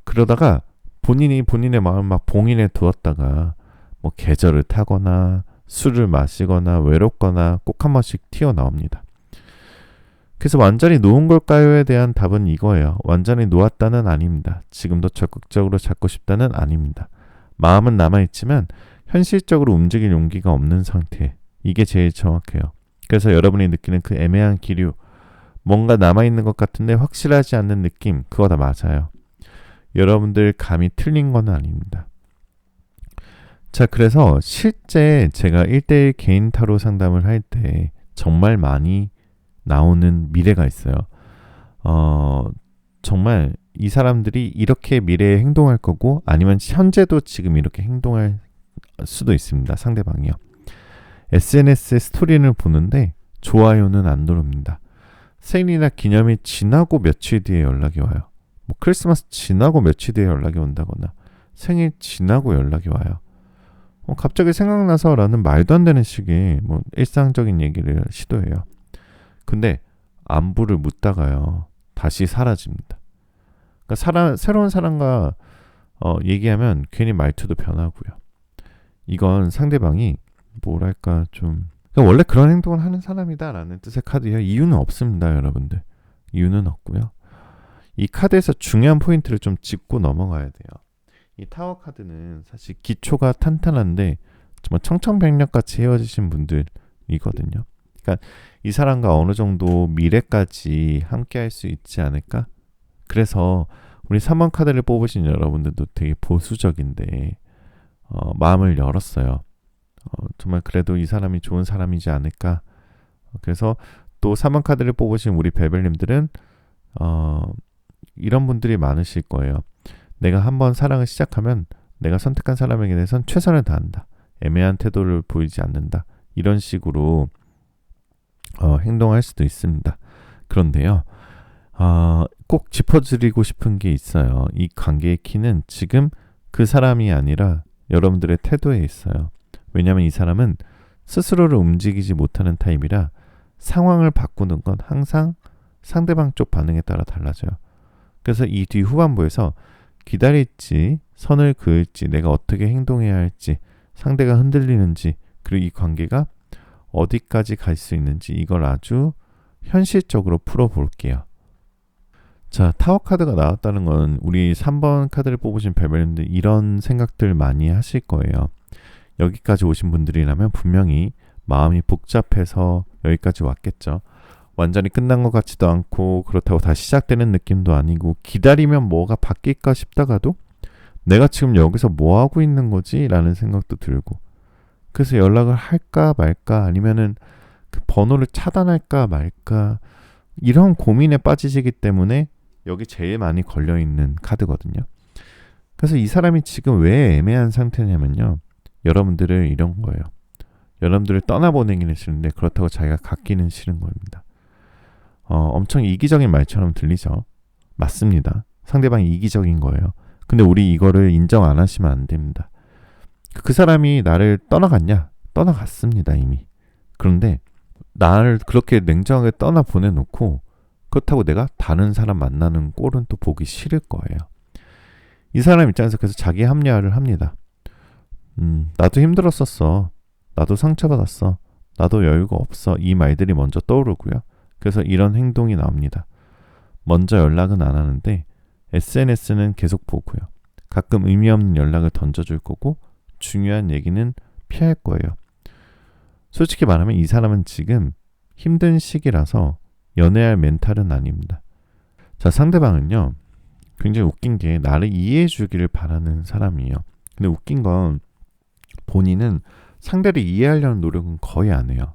그러다가 본인이 본인의 마음을 막 봉인해 두었다가 뭐 계절을 타거나 술을 마시거나 외롭거나 꼭 한 번씩 튀어나옵니다. 그래서 완전히 놓은 걸까요에 대한 답은 이거예요. 완전히 놓았다는 아닙니다. 지금도 적극적으로 잡고 싶다는 아닙니다. 마음은 남아있지만 현실적으로 움직일 용기가 없는 상태. 이게 제일 정확해요. 그래서 여러분이 느끼는 그 애매한 기류, 뭔가 남아있는 것 같은데 확실하지 않는 느낌, 그거 다 맞아요. 여러분들 감이 틀린 건 아닙니다. 자, 그래서 실제 제가 1대1 개인 타로 상담을 할 때 정말 많이 나오는 미래가 있어요. 정말 이 사람들이 이렇게 미래에 행동할 거고 아니면 현재도 지금 이렇게 행동할 수도 있습니다. 상대방이요. SNS에 스토리를 보는데 좋아요는 안 누릅니다. 생일이나 기념일 지나고 며칠 뒤에 연락이 와요. 뭐 크리스마스 지나고 며칠 뒤에 연락이 온다거나 생일 지나고 연락이 와요. 갑자기 생각나서 라는 말도 안 되는 식의 뭐 일상적인 얘기를 시도해요. 근데 안부를 묻다가요 다시 사라집니다. 그러니까 새로운 사람과 얘기하면 괜히 말투도 변하고요. 이건 상대방이 뭐랄까 좀 그러니까 원래 그런 행동을 하는 사람이다라는 뜻의 카드예요. 이유는 없습니다, 여러분들. 이유는 없고요. 이 카드에서 중요한 포인트를 좀 짚고 넘어가야 돼요. 이 타워 카드는 사실 기초가 탄탄한데 정말 청천벽력같이 헤어지신 분들이거든요. 그러니까 이 사람과 어느 정도 미래까지 함께 할 수 있지 않을까? 그래서 우리 3번 카드를 뽑으신 여러분들도 되게 보수적인데 마음을 열었어요. 정말 그래도 이 사람이 좋은 사람이지 않을까? 그래서 또 3번 카드를 뽑으신 우리 베벨님들은 이런 분들이 많으실 거예요. 내가 한번 사랑을 시작하면 내가 선택한 사람에게 대해서는 최선을 다한다. 애매한 태도를 보이지 않는다. 이런 식으로 행동할 수도 있습니다. 그런데요. 꼭 짚어드리고 싶은 게 있어요. 이 관계의 키는 지금 그 사람이 아니라 여러분들의 태도에 있어요. 왜냐하면 이 사람은 스스로를 움직이지 못하는 타입이라 상황을 바꾸는 건 항상 상대방 쪽 반응에 따라 달라져요. 그래서 이 뒤 후반부에서 기다릴지 선을 그을지 내가 어떻게 행동해야 할지 상대가 흔들리는지 그리고 이 관계가 어디까지 갈 수 있는지 이걸 아주 현실적으로 풀어볼게요. 자, 타워 카드가 나왔다는 건 우리 3번 카드를 뽑으신 벨벨님들 이런 생각들 많이 하실 거예요. 여기까지 오신 분들이라면 분명히 마음이 복잡해서 여기까지 왔겠죠. 완전히 끝난 것 같지도 않고 그렇다고 다시 시작되는 느낌도 아니고 기다리면 뭐가 바뀔까 싶다가도 내가 지금 여기서 뭐 하고 있는 거지? 라는 생각도 들고 그래서 연락을 할까 말까 아니면은 그 번호를 차단할까 말까 이런 고민에 빠지시기 때문에 여기 제일 많이 걸려있는 카드거든요. 그래서 이 사람이 지금 왜 애매한 상태냐면요. 여러분들을 이런 거예요. 여러분들을 떠나보내기는 싫은데 그렇다고 자기가 갖기는 싫은 겁니다. 엄청 이기적인 말처럼 들리죠? 맞습니다. 상대방이 이기적인 거예요. 근데 우리 이거를 인정 안 하시면 안 됩니다. 그 사람이 나를 떠나갔냐? 떠나갔습니다, 이미. 그런데 나를 그렇게 냉정하게 떠나보내놓고 그렇다고 내가 다른 사람 만나는 꼴은 또 보기 싫을 거예요. 이 사람 입장에서 그래서 자기 합리화를 합니다. 나도 힘들었었어. 나도 상처받았어. 나도 여유가 없어. 이 말들이 먼저 떠오르고요. 그래서 이런 행동이 나옵니다. 먼저 연락은 안 하는데 SNS는 계속 보고요. 가끔 의미 없는 연락을 던져줄 거고 중요한 얘기는 피할 거예요. 솔직히 말하면 이 사람은 지금 힘든 시기라서 연애할 멘탈은 아닙니다. 자, 상대방은요. 굉장히 웃긴 게 나를 이해해 주기를 바라는 사람이에요. 근데 웃긴 건 본인은 상대를 이해하려는 노력은 거의 안 해요.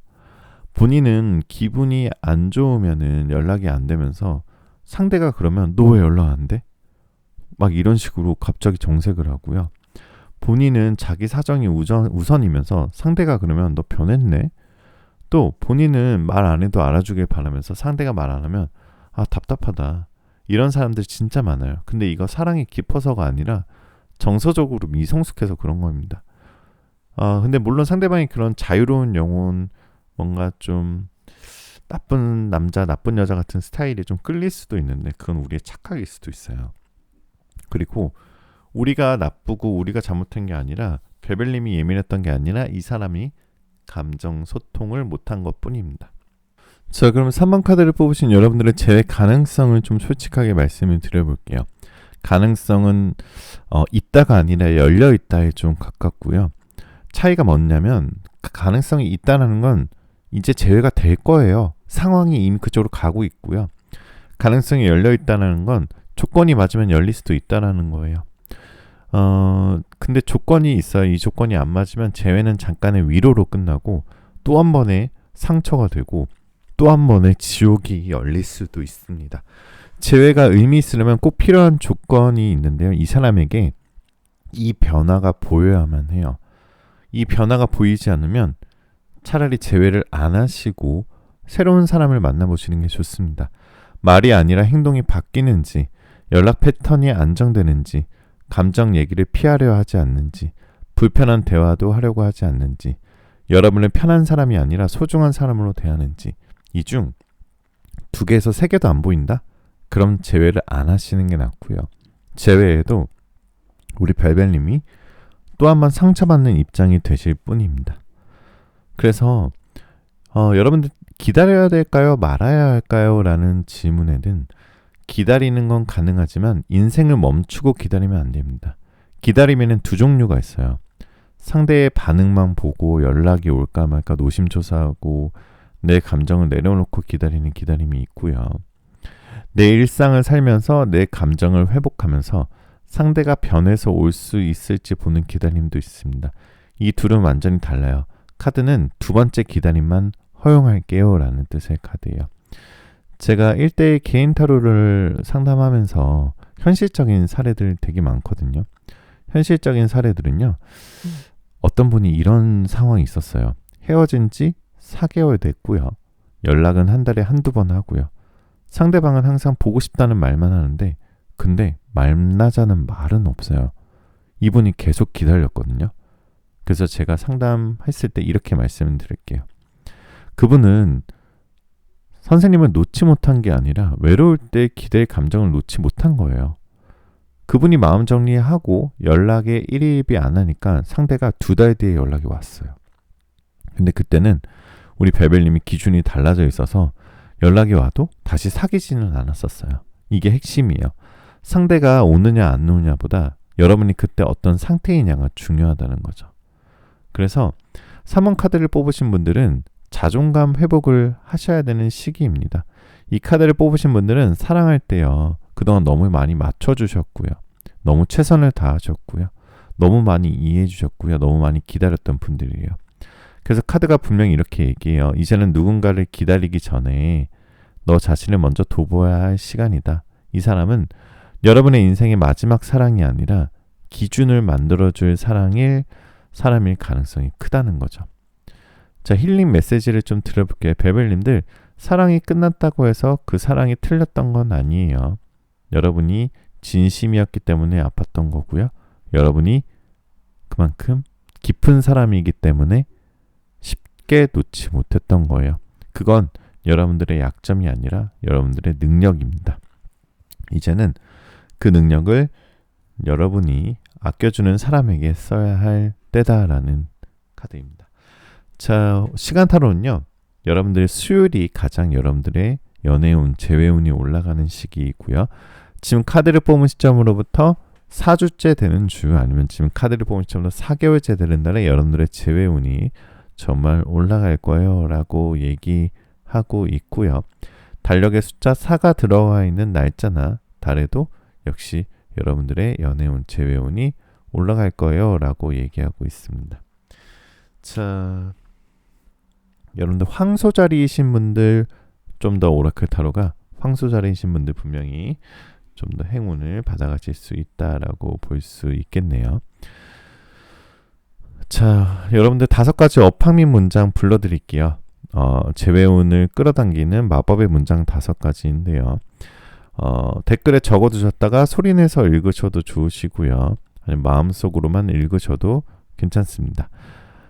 본인은 기분이 안 좋으면은 연락이 안 되면서 상대가 그러면 너 왜 연락 안 돼? 막 이런 식으로 갑자기 정색을 하고요. 본인은 자기 사정이 우선이면서 상대가 그러면 너 변했네? 또 본인은 말 안 해도 알아주길 바라면서 상대가 말 안 하면 아 답답하다. 이런 사람들 진짜 많아요. 근데 이거 사랑이 깊어서가 아니라 정서적으로 미성숙해서 그런 겁니다. 근데 물론 상대방이 그런 자유로운 영혼, 뭔가 좀 나쁜 남자, 나쁜 여자 같은 스타일이 좀 끌릴 수도 있는데 그건 우리의 착각일 수도 있어요. 그리고 우리가 나쁘고 우리가 잘못한 게 아니라 베벨님이 예민했던 게 아니라 이 사람이 감정 소통을 못한 것뿐입니다. 자, 그럼 3번 카드를 뽑으신 여러분들의 재회 가능성을 좀 솔직하게 말씀을 드려볼게요. 가능성은 있다가 아니라 열려있다에 좀 가깝고요. 차이가 뭐냐면 가능성이 있다는 건 이제 재회가 될 거예요. 상황이 이미 그쪽으로 가고 있고요. 가능성이 열려있다는 건 조건이 맞으면 열릴 수도 있다는 거예요. 근데 조건이 있어요. 이 조건이 안 맞으면 재회는 잠깐의 위로로 끝나고 또 한 번의 상처가 되고 또 한 번의 지옥이 열릴 수도 있습니다. 재회가 의미 있으려면 꼭 필요한 조건이 있는데요. 이 사람에게 이 변화가 보여야만 해요. 이 변화가 보이지 않으면 차라리 재회를 안 하시고 새로운 사람을 만나보시는 게 좋습니다. 말이 아니라 행동이 바뀌는지, 연락 패턴이 안정되는지, 감정 얘기를 피하려 하지 않는지, 불편한 대화도 하려고 하지 않는지, 여러분을 편한 사람이 아니라 소중한 사람으로 대하는지, 이 중 2개에서 3개도 안 보인다? 그럼 재회를 안 하시는 게 낫고요. 재회에도 우리 벨벨님이 또 한 번 상처받는 입장이 되실 뿐입니다. 그래서 여러분들 기다려야 될까요? 말아야 할까요? 라는 질문에는 기다리는 건 가능하지만 인생을 멈추고 기다리면 안 됩니다. 기다리면은 2 종류가 있어요. 상대의 반응만 보고 연락이 올까 말까 노심초사하고 내 감정을 내려놓고 기다리는 기다림이 있고요. 내 일상을 살면서 내 감정을 회복하면서 상대가 변해서 올 수 있을지 보는 기다림도 있습니다. 이 둘은 완전히 달라요. 카드는 2번째 기다림만 허용할게요 라는 뜻의 카드예요. 제가 1대1 개인 타로를 상담하면서 현실적인 사례들 되게 많거든요. 현실적인 사례들은요. 어떤 분이 이런 상황이 있었어요. 헤어진 지 4개월 됐고요. 연락은 한 달에 1-2번 하고요. 상대방은 항상 보고 싶다는 말만 하는데 근데 만나자는 말은 없어요. 이분이 계속 기다렸거든요. 그래서 제가 상담했을 때 이렇게 말씀을 드릴게요. 그분은 선생님을 놓지 못한 게 아니라 외로울 때 기댈 감정을 놓지 못한 거예요. 그분이 마음 정리하고 연락에 일입이 안 하니까 상대가 2달 뒤에 연락이 왔어요. 근데 그때는 우리 벨벨님이 기준이 달라져 있어서 연락이 와도 다시 사귀지는 않았었어요. 이게 핵심이에요. 상대가 오느냐 안 오느냐보다 여러분이 그때 어떤 상태이냐가 중요하다는 거죠. 그래서 3번 카드를 뽑으신 분들은 자존감 회복을 하셔야 되는 시기입니다. 이 카드를 뽑으신 분들은 사랑할 때요. 그동안 너무 많이 맞춰주셨고요. 너무 최선을 다하셨고요. 너무 많이 이해해 주셨고요. 너무 많이 기다렸던 분들이에요. 그래서 카드가 분명히 이렇게 얘기해요. 이제는 누군가를 기다리기 전에 너 자신을 먼저 돌봐야 할 시간이다. 이 사람은 여러분의 인생의 마지막 사랑이 아니라 기준을 만들어줄 사람일 가능성이 크다는 거죠. 자, 힐링 메시지를 좀 들어볼게요. 벨벨님들, 사랑이 끝났다고 해서 그 사랑이 틀렸던 건 아니에요. 여러분이 진심이었기 때문에 아팠던 거고요. 여러분이 그만큼 깊은 사람이기 때문에 쉽게 놓지 못했던 거예요. 그건 여러분들의 약점이 아니라 여러분들의 능력입니다. 이제는 그 능력을 여러분이 아껴주는 사람에게 써야 할 때다라는 카드입니다. 자, 시간 타로는요. 여러분들의 수요일이 가장 여러분들의 연애운, 재회운이 올라가는 시기이고요. 지금 카드를 뽑은 시점으로부터 4주째 되는 주 아니면 지금 카드를 뽑은 시점으로 4개월째 되는 날에 여러분들의 재회운이 정말 올라갈 거예요 라고 얘기하고 있고요. 달력의 숫자 4가 들어가 있는 날짜나 달에도 역시 여러분들의 연애운, 재회운이 올라갈 거예요 라고 얘기하고 있습니다. 자, 여러분들 황소자리이신 분들 좀 더 오라클 타로가 황소자리이신 분들 분명히 좀 더 행운을 받아가실 수 있다라고 볼 수 있겠네요. 자, 여러분들 5가지 업황 및 문장 불러드릴게요. 재회운을 끌어당기는 마법의 문장 5가지인데요. 댓글에 적어두셨다가 소리내서 읽으셔도 좋으시고요. 아니면 마음속으로만 읽으셔도 괜찮습니다.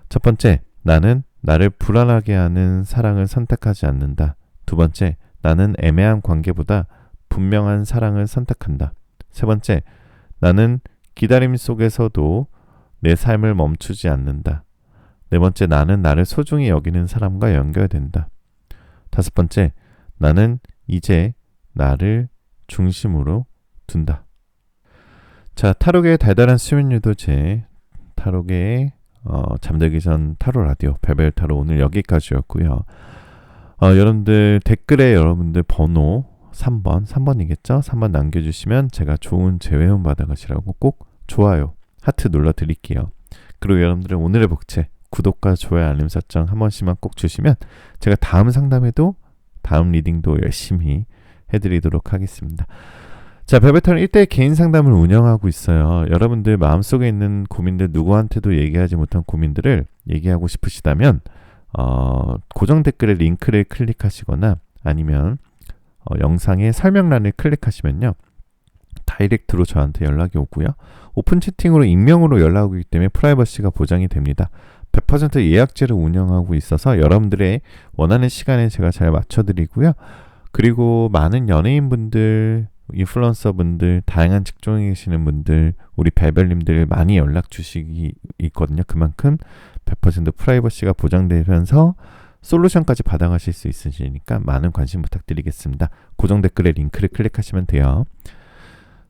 첫 번째, 나는 나를 불안하게 하는 사랑을 선택하지 않는다. 두 번째, 나는 애매한 관계보다 분명한 사랑을 선택한다. 세 번째, 나는 기다림 속에서도 내 삶을 멈추지 않는다. 네 번째, 나는 나를 소중히 여기는 사람과 연결된다. 다섯 번째, 나는 이제 나를 중심으로 둔다. 자, 타로계의 달달한 수면 유도제, 타로계의 잠들기 전 타로 라디오 별별 타로 오늘 여기까지였고요. 여러분들 댓글에 여러분들 번호 3번이겠죠? 3번 남겨주시면 제가 좋은 재회운 받아가시라고 꼭 좋아요, 하트 눌러드릴게요. 그리고 여러분들은 오늘의 복채 구독과 좋아요, 알림 설정 한 번씩만 꼭 주시면 제가 다음 상담에도 다음 리딩도 열심히 해드리도록 하겠습니다. 자, 별별타로 1대1 개인 상담을 운영하고 있어요. 여러분들 마음속에 있는 고민들, 누구한테도 얘기하지 못한 고민들을 얘기하고 싶으시다면 고정 댓글에 링크를 클릭하시거나 아니면 영상의 설명란을 클릭하시면요, 다이렉트로 저한테 연락이 오고요. 오픈 채팅으로 익명으로 연락 오기 때문에 프라이버시가 보장이 됩니다. 100% 예약제를 운영하고 있어서 여러분들의 원하는 시간에 제가 잘 맞춰드리고요. 그리고 많은 연예인분들, 인플루언서분들, 다양한 직종에 계시는 분들, 우리 별별님들 많이 연락 주시기 있거든요. 그만큼 100% 프라이버시가 보장되면서 솔루션까지 받아가실 수 있으시니까 많은 관심 부탁드리겠습니다. 고정 댓글에 링크를 클릭하시면 돼요.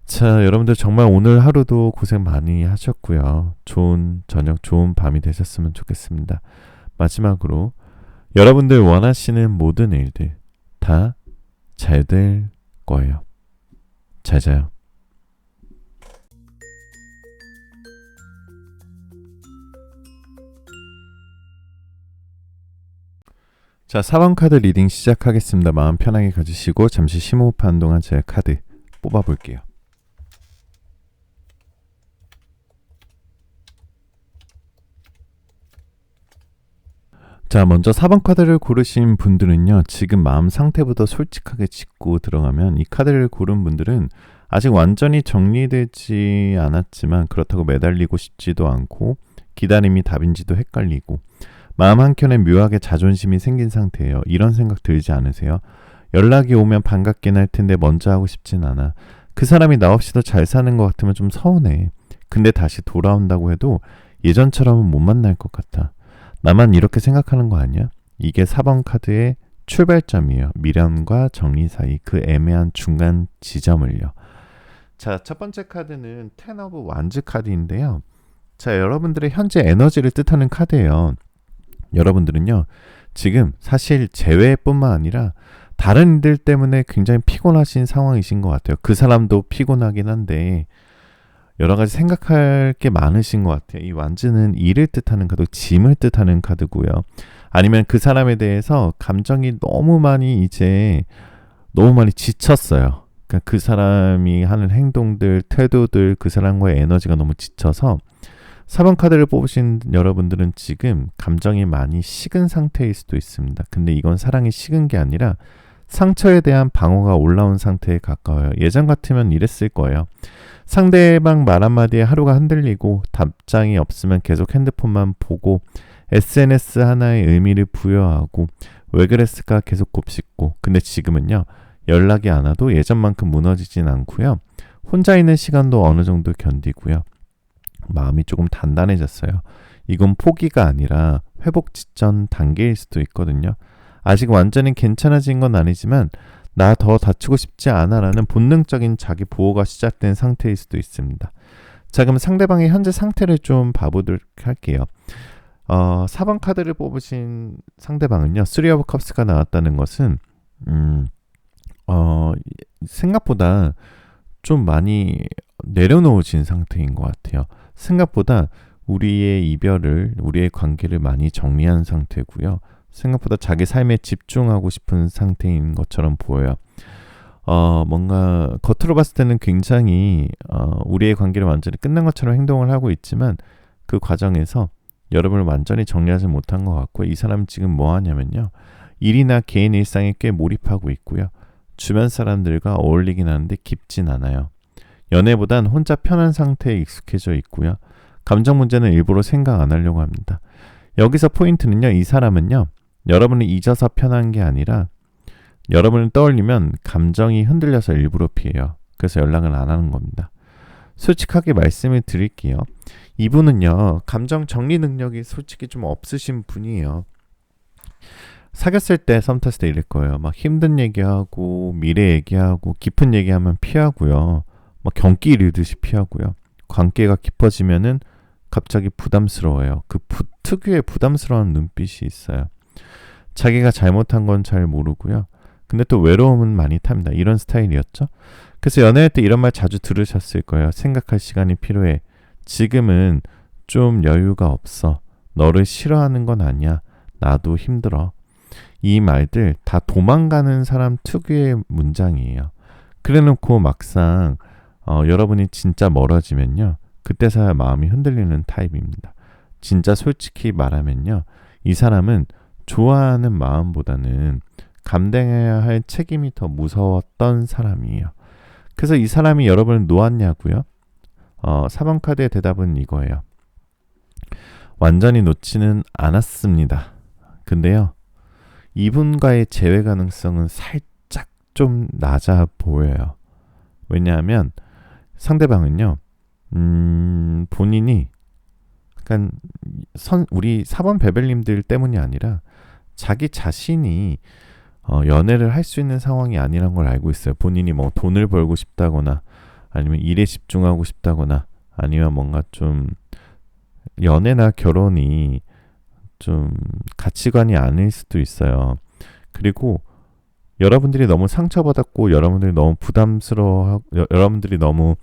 자, 여러분들 정말 오늘 하루도 고생 많이 하셨고요. 좋은 저녁, 좋은 밤이 되셨으면 좋겠습니다. 마지막으로 여러분들 원하시는 모든 일들 다 잘 될 거예요. 잘 자요. 자, 4번 카드 리딩 시작하겠습니다. 마음 편하게 가지시고 잠시 심호흡하는 동안 제가 카드 뽑아볼게요. 자, 먼저 4번 카드를 고르신 분들은요, 지금 마음 상태부터 솔직하게 짚고 들어가면 이 카드를 고른 분들은 아직 완전히 정리되지 않았지만 그렇다고 매달리고 싶지도 않고 기다림이 답인지도 헷갈리고 마음 한켠에 묘하게 자존심이 생긴 상태예요. 이런 생각 들지 않으세요? 연락이 오면 반갑긴 할 텐데 먼저 하고 싶진 않아. 그 사람이 나 없이도 잘 사는 것 같으면 좀 서운해. 근데 다시 돌아온다고 해도 예전처럼은 못 만날 것 같아. 나만 이렇게 생각하는 거 아니야? 이게 4번 카드의 출발점이에요. 미련과 정리 사이 그 애매한 중간 지점을요. 자, 첫 번째 카드는 텐 오브 완즈 카드인데요. 자, 여러분들의 현재 에너지를 뜻하는 카드예요. 여러분들은요, 지금 사실 재회뿐만 아니라 다른 이들 때문에 굉장히 피곤하신 상황이신 것 같아요. 그 사람도 피곤하긴 한데 여러 가지 생각할 게 많으신 것 같아요. 이 완즈는 일을 뜻하는 카드, 짐을 뜻하는 카드고요. 아니면 그 사람에 대해서 감정이 너무 많이 지쳤어요. 그러니까 그 사람이 하는 행동들, 태도들, 그 사람과의 에너지가 너무 지쳐서 4번 카드를 뽑으신 여러분들은 지금 감정이 많이 식은 상태일 수도 있습니다. 근데 이건 사랑이 식은 게 아니라 상처에 대한 방어가 올라온 상태에 가까워요. 예전 같으면 이랬을 거예요. 상대방 말 한마디에 하루가 흔들리고 답장이 없으면 계속 핸드폰만 보고 SNS 하나의 의미를 부여하고 왜 그랬을까 계속 곱씹고, 근데 지금은요, 연락이 안 와도 예전만큼 무너지진 않고요. 혼자 있는 시간도 어느 정도 견디고요. 마음이 조금 단단해졌어요. 이건 포기가 아니라 회복 직전 단계일 수도 있거든요. 아직 완전히 괜찮아진 건 아니지만 나 더 다치고 싶지 않아라는 본능적인 자기 보호가 시작된 상태일 수도 있습니다. 자, 그럼 상대방의 현재 상태를 좀 봐보도록 할게요. 4번 카드를 뽑으신 상대방은요, 3 of Cups가 나왔다는 것은 생각보다 좀 많이 내려놓으신 상태인 것 같아요. 생각보다 우리의 이별을, 우리의 관계를 많이 정리한 상태고요. 생각보다 자기 삶에 집중하고 싶은 상태인 것처럼 보여요. 뭔가 겉으로 봤을 때는 굉장히 우리의 관계를 완전히 끝난 것처럼 행동을 하고 있지만 그 과정에서 여러분을 완전히 정리하지 못한 것 같고 이 사람은 지금 뭐 하냐면요. 일이나 개인 일상에 꽤 몰입하고 있고요. 주변 사람들과 어울리긴 하는데 깊진 않아요. 연애보단 혼자 편한 상태에 익숙해져 있고요. 감정 문제는 일부러 생각 안 하려고 합니다. 여기서 포인트는요. 이 사람은요. 여러분을 잊어서 편한 게 아니라 여러분을 떠올리면 감정이 흔들려서 일부러 피해요. 그래서 연락을 안 하는 겁니다. 솔직하게 말씀을 드릴게요. 이분은요. 감정 정리 능력이 솔직히 좀 없으신 분이에요. 사귀었을 때 썸 탔을 때 이럴 거예요. 막 힘든 얘기하고 미래 얘기하고 깊은 얘기하면 피하고요. 막 경기 이르듯이 피하고요. 관계가 깊어지면은 갑자기 부담스러워요. 그 특유의 부담스러운 눈빛이 있어요. 자기가 잘못한 건 잘 모르고요. 근데 또 외로움은 많이 탑니다. 이런 스타일이었죠. 그래서 연애할 때 이런 말 자주 들으셨을 거예요. 생각할 시간이 필요해. 지금은 좀 여유가 없어. 너를 싫어하는 건 아니야. 나도 힘들어. 이 말들 다 도망가는 사람 특유의 문장이에요. 그래놓고 막상 여러분이 진짜 멀어지면요. 그때서야 마음이 흔들리는 타입입니다. 진짜 솔직히 말하면요. 이 사람은 좋아하는 마음보다는 감당해야 할 책임이 더 무서웠던 사람이에요. 그래서 이 사람이 여러분을 놓았냐고요? 4번 카드의 대답은 이거예요. 완전히 놓지는 않았습니다. 근데요. 이분과의 재회 가능성은 살짝 좀 낮아 보여요. 왜냐하면 상대방은요. 본인이 약간 우리 4번 베벨님들 때문이 아니라 자기 자신이 연애를 할 수 있는 상황이 아니란 걸 알고 있어요. 본인이 뭐 돈을 벌고 싶다거나 아니면 일에 집중하고 싶다거나 아니면 뭔가 좀 연애나 결혼이 좀 가치관이 아닐 수도 있어요. 그리고 여러분들이 너무 상처받았고 여러분들이 너무 여러분들이 너무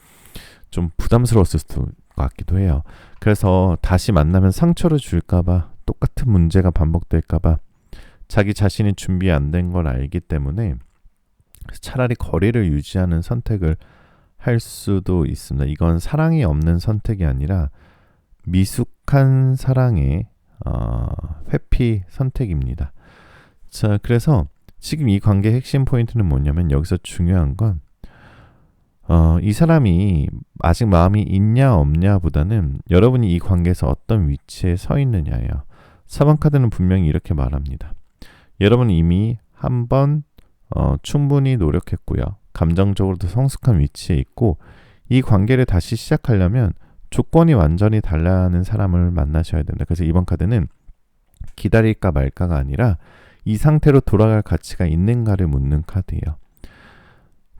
좀 부담스러웠을 것 같기도 해요. 그래서 다시 만나면 상처를 줄까봐 똑같은 문제가 반복될까봐 자기 자신이 준비 안 된 걸 알기 때문에 차라리 거리를 유지하는 선택을 할 수도 있습니다. 이건 사랑이 없는 선택이 아니라 미숙한 사랑의 회피 선택입니다. 자, 그래서 지금 이 관계의 핵심 포인트는 뭐냐면 여기서 중요한 건 이 사람이 아직 마음이 있냐 없냐보다는 여러분이 이 관계에서 어떤 위치에 서 있느냐예요. 4번 카드는 분명히 이렇게 말합니다. 여러분은 이미 한번 충분히 노력했고요. 감정적으로도 성숙한 위치에 있고 이 관계를 다시 시작하려면 조건이 완전히 달라야 하는 사람을 만나셔야 된다. 그래서 이번 카드는 기다릴까 말까가 아니라 이 상태로 돌아갈 가치가 있는가를 묻는 카드예요.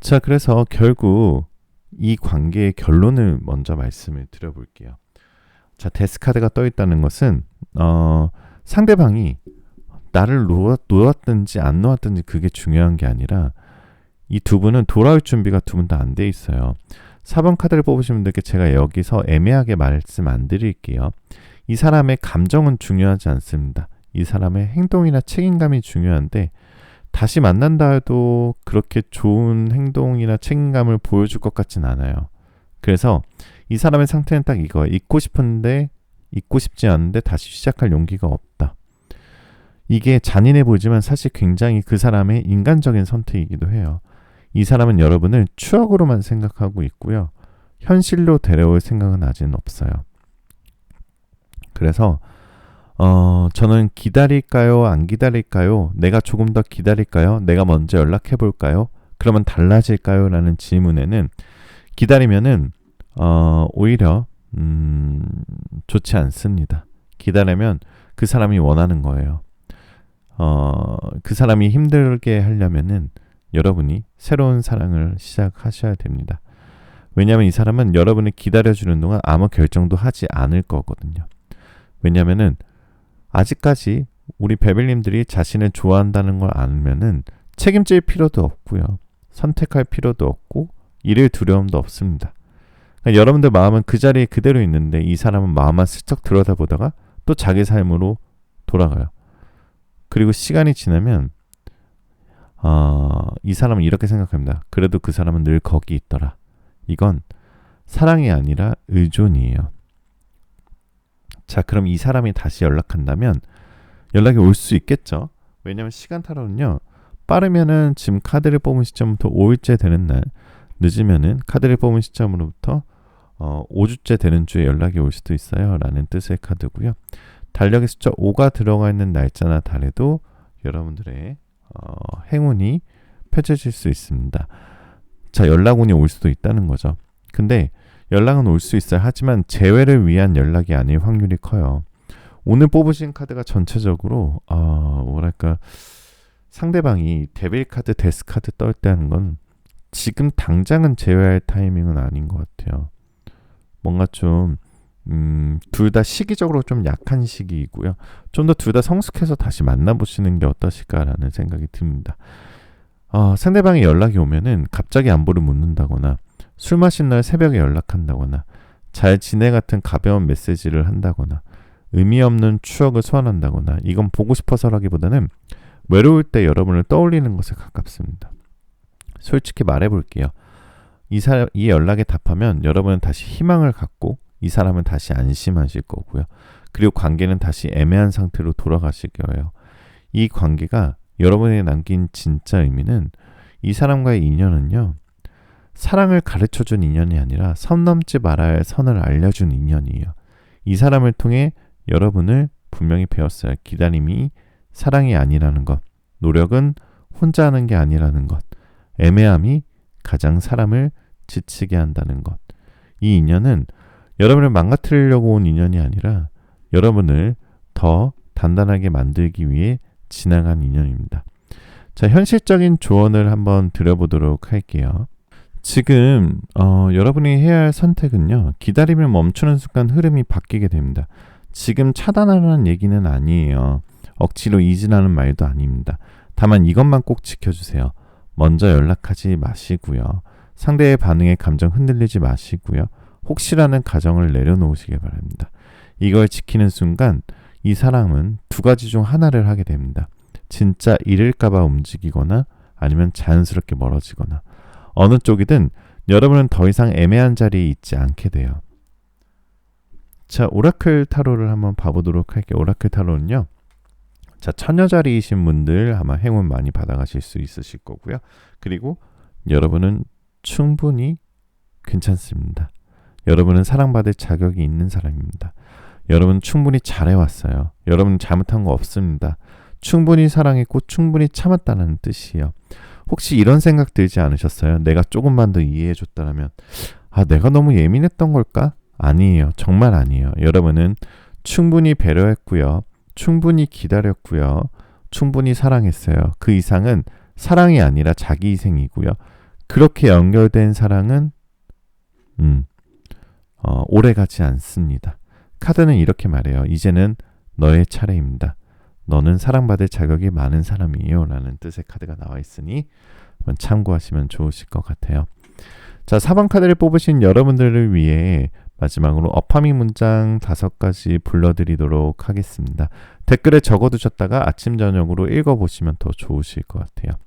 자, 그래서 결국 이 관계의 결론을 먼저 말씀을 드려볼게요. 자, 데스 카드가 떠 있다는 것은 상대방이 나를 놓았든지 안 놓았든지 그게 중요한 게 아니라 이 두 분은 돌아올 준비가 두 분 다 안 돼 있어요. 4번 카드를 뽑으신 분들께 제가 여기서 애매하게 말씀 안 드릴게요. 이 사람의 감정은 중요하지 않습니다. 이 사람의 행동이나 책임감이 중요한데 다시 만난다 해도 그렇게 좋은 행동이나 책임감을 보여줄 것 같진 않아요. 그래서 이 사람의 상태는 딱 이거예요. 잊고 싶은데 잊고 싶지 않은데 다시 시작할 용기가 없다. 이게 잔인해 보이지만 사실 굉장히 그 사람의 인간적인 선택이기도 해요. 이 사람은 여러분을 추억으로만 생각하고 있고요. 현실로 데려올 생각은 아직은 없어요. 그래서 저는 기다릴까요? 안 기다릴까요? 내가 조금 더 기다릴까요? 내가 먼저 연락해 볼까요? 그러면 달라질까요? 라는 질문에는 기다리면은 오히려 좋지 않습니다. 기다리면 그 사람이 원하는 거예요. 그 사람이 힘들게 하려면은 여러분이 새로운 사랑을 시작하셔야 됩니다. 왜냐하면 이 사람은 여러분을 기다려주는 동안 아무 결정도 하지 않을 거거든요. 왜냐하면은 아직까지 우리 베벨님들이 자신을 좋아한다는 걸 알면은 책임질 필요도 없고요. 선택할 필요도 없고 잃을 두려움도 없습니다. 그러니까 여러분들 마음은 그 자리에 그대로 있는데 이 사람은 마음만 슬쩍 들여다보다가 또 자기 삶으로 돌아가요. 그리고 시간이 지나면 이 사람은 이렇게 생각합니다. 그래도 그 사람은 늘 거기 있더라. 이건 사랑이 아니라 의존이에요. 자, 그럼 이 사람이 다시 연락한다면 연락이 올 수 있겠죠. 왜냐면 시간 타로는요, 빠르면은 지금 카드를 뽑은 시점부터 5일째 되는 날, 늦으면은 카드를 뽑은 시점으로부터 5주째 되는 주에 연락이 올 수도 있어요 라는 뜻의 카드고요. 달력의 숫자 5가 들어가 있는 날짜나 달에도 여러분들의 행운이 펼쳐질 수 있습니다. 자, 연락운이 올 수도 있다는 거죠. 근데 연락은 올 수 있어요. 하지만 재회를 위한 연락이 아닐 확률이 커요. 오늘 뽑으신 카드가 전체적으로 뭐랄까, 상대방이 데빌 카드, 데스 카드 떨 때 하는 건 지금 당장은 재회할 타이밍은 아닌 것 같아요. 뭔가 좀 둘 다 시기적으로 좀 약한 시기이고요. 좀 더 둘 다 성숙해서 다시 만나보시는 게 어떠실까라는 생각이 듭니다. 상대방이 연락이 오면은 갑자기 안부를 묻는다거나 술 마신 날 새벽에 연락한다거나 잘 지내 같은 가벼운 메시지를 한다거나 의미 없는 추억을 소환한다거나, 이건 보고 싶어서라기보다는 외로울 때 여러분을 떠올리는 것에 가깝습니다. 솔직히 말해볼게요. 이 연락에 답하면 여러분은 다시 희망을 갖고 이 사람은 다시 안심하실 거고요. 그리고 관계는 다시 애매한 상태로 돌아가실 거예요. 이 관계가 여러분에게 남긴 진짜 의미는, 이 사람과의 인연은요, 사랑을 가르쳐준 인연이 아니라 선 넘지 말아야 할 선을 알려준 인연이에요. 이 사람을 통해 여러분을 분명히 배웠어요. 기다림이 사랑이 아니라는 것, 노력은 혼자 하는 게 아니라는 것, 애매함이 가장 사람을 지치게 한다는 것. 이 인연은 여러분을 망가뜨리려고 온 인연이 아니라 여러분을 더 단단하게 만들기 위해 지나간 인연입니다. 자, 현실적인 조언을 한번 드려보도록 할게요. 지금 여러분이 해야 할 선택은요, 기다림을 멈추는 순간 흐름이 바뀌게 됩니다. 지금 차단하라는 얘기는 아니에요. 억지로 이지라는 말도 아닙니다. 다만 이것만 꼭 지켜주세요. 먼저 연락하지 마시고요. 상대의 반응에 감정 흔들리지 마시고요. 혹시라는 가정을 내려놓으시기 바랍니다. 이걸 지키는 순간 이 사람은 두 가지 중 하나를 하게 됩니다. 진짜 잃을까봐 움직이거나 아니면 자연스럽게 멀어지거나, 어느 쪽이든 여러분은 더 이상 애매한 자리에 있지 않게 돼요. 자, 오라클 타로를 한번 봐보도록 할게요. 오라클 타로는요, 자, 처녀자리이신 분들 아마 행운 많이 받아가실 수 있으실 거고요. 그리고 여러분은 충분히 괜찮습니다. 여러분은 사랑받을 자격이 있는 사람입니다. 여러분 충분히 잘해왔어요. 여러분 잘못한 거 없습니다. 충분히 사랑했고 충분히 참았다는 뜻이에요. 혹시 이런 생각 들지 않으셨어요? 내가 조금만 더 이해해줬다면, 내가 너무 예민했던 걸까? 아니에요. 정말 아니에요. 여러분은 충분히 배려했고요. 충분히 기다렸고요. 충분히 사랑했어요. 그 이상은 사랑이 아니라 자기희생이고요. 그렇게 연결된 사랑은 오래가지 않습니다. 카드는 이렇게 말해요. 이제는 너의 차례입니다. 너는 사랑받을 자격이 많은 사람이에요 라는 뜻의 카드가 나와 있으니 한번 참고하시면 좋으실 것 같아요. 자, 4번 카드를 뽑으신 여러분들을 위해 마지막으로 어파밍 문장 5가지 불러드리도록 하겠습니다. 댓글에 적어두셨다가 아침 저녁으로 읽어보시면 더 좋으실 것 같아요.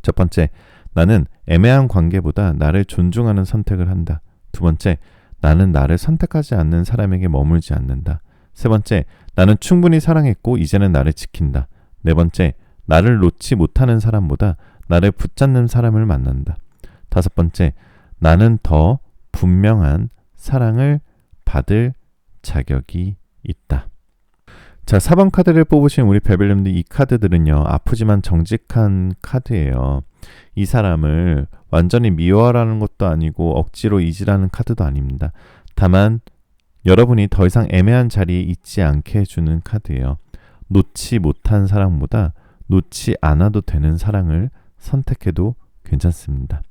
첫 번째, 나는 애매한 관계보다 나를 존중하는 선택을 한다. 두 번째, 나는 나를 선택하지 않는 사람에게 머물지 않는다. 세 번째, 나는 충분히 사랑했고 이제는 나를 지킨다. 네 번째, 나를 놓지 못하는 사람보다 나를 붙잡는 사람을 만난다. 다섯 번째, 나는 더 분명한 사랑을 받을 자격이 있다. 자, 4번 카드를 뽑으신 우리 베벨님들, 이 카드들은요, 아프지만 정직한 카드예요. 이 사람을 완전히 미워하라는 것도 아니고 억지로 잊으라는 카드도 아닙니다. 다만 여러분이 더 이상 애매한 자리에 있지 않게 해주는 카드예요. 놓지 못한 사랑보다 놓지 않아도 되는 사랑을 선택해도 괜찮습니다.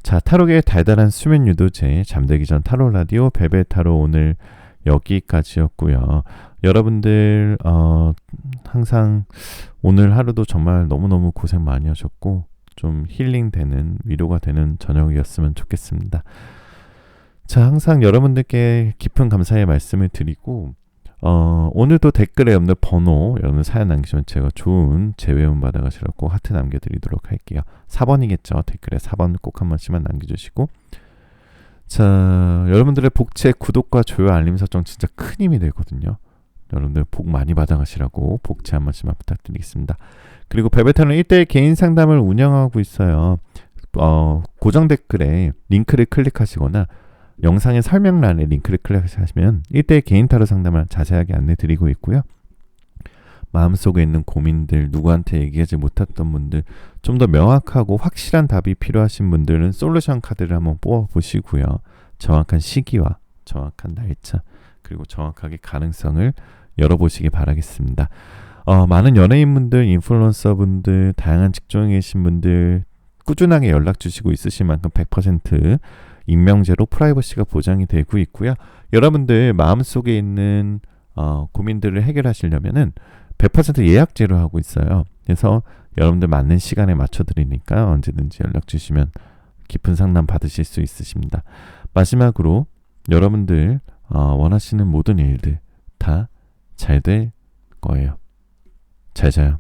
자, 타로계의 달달한 수면 유도제, 잠들기 전 타로 라디오 베벨 타로 오늘 여기까지였고요. 여러분들 항상 오늘 하루도 정말 너무너무 고생 많이 하셨고 좀 힐링되는, 위로가 되는 저녁이었으면 좋겠습니다. 자, 항상 여러분들께 깊은 감사의 말씀을 드리고 오늘도 댓글에 여러분들 번호, 여러분들 사연 남기시면 제가 좋은 재회원 받아가시라고 꼭 하트 남겨드리도록 할게요. 4번이겠죠. 댓글에 4번 꼭 한 번씩만 남겨주시고. 자, 여러분들의 복채 구독과 좋아요 알림 설정 진짜 큰 힘이 되거든요. 여러분들 복 많이 받아가시라고 복채 한 번씩만 부탁드리겠습니다. 그리고 베베타는 1대1 개인 상담을 운영하고 있어요. 고정 댓글에 링크를 클릭하시거나 영상의 설명란에 링크를 클릭하시면 1대1 개인 타로 상담을 자세하게 안내드리고 있고요. 마음속에 있는 고민들, 누구한테 얘기하지 못했던 분들, 좀 더 명확하고 확실한 답이 필요하신 분들은 솔루션 카드를 한번 뽑아보시고요. 정확한 시기와 정확한 날짜, 그리고 정확하게 가능성을 열어보시기 바라겠습니다. 많은 연예인분들, 인플루언서분들, 다양한 직종에 계신 분들 꾸준하게 연락 주시고 있으신 만큼 100% 익명제로 프라이버시가 보장이 되고 있고요. 여러분들 마음속에 있는 고민들을 해결하시려면은 100% 예약제로 하고 있어요. 그래서 여러분들 맞는 시간에 맞춰드리니까 언제든지 연락 주시면 깊은 상담 받으실 수 있으십니다. 마지막으로 여러분들 원하시는 모든 일들 다 잘 될 거예요. 잘 자요.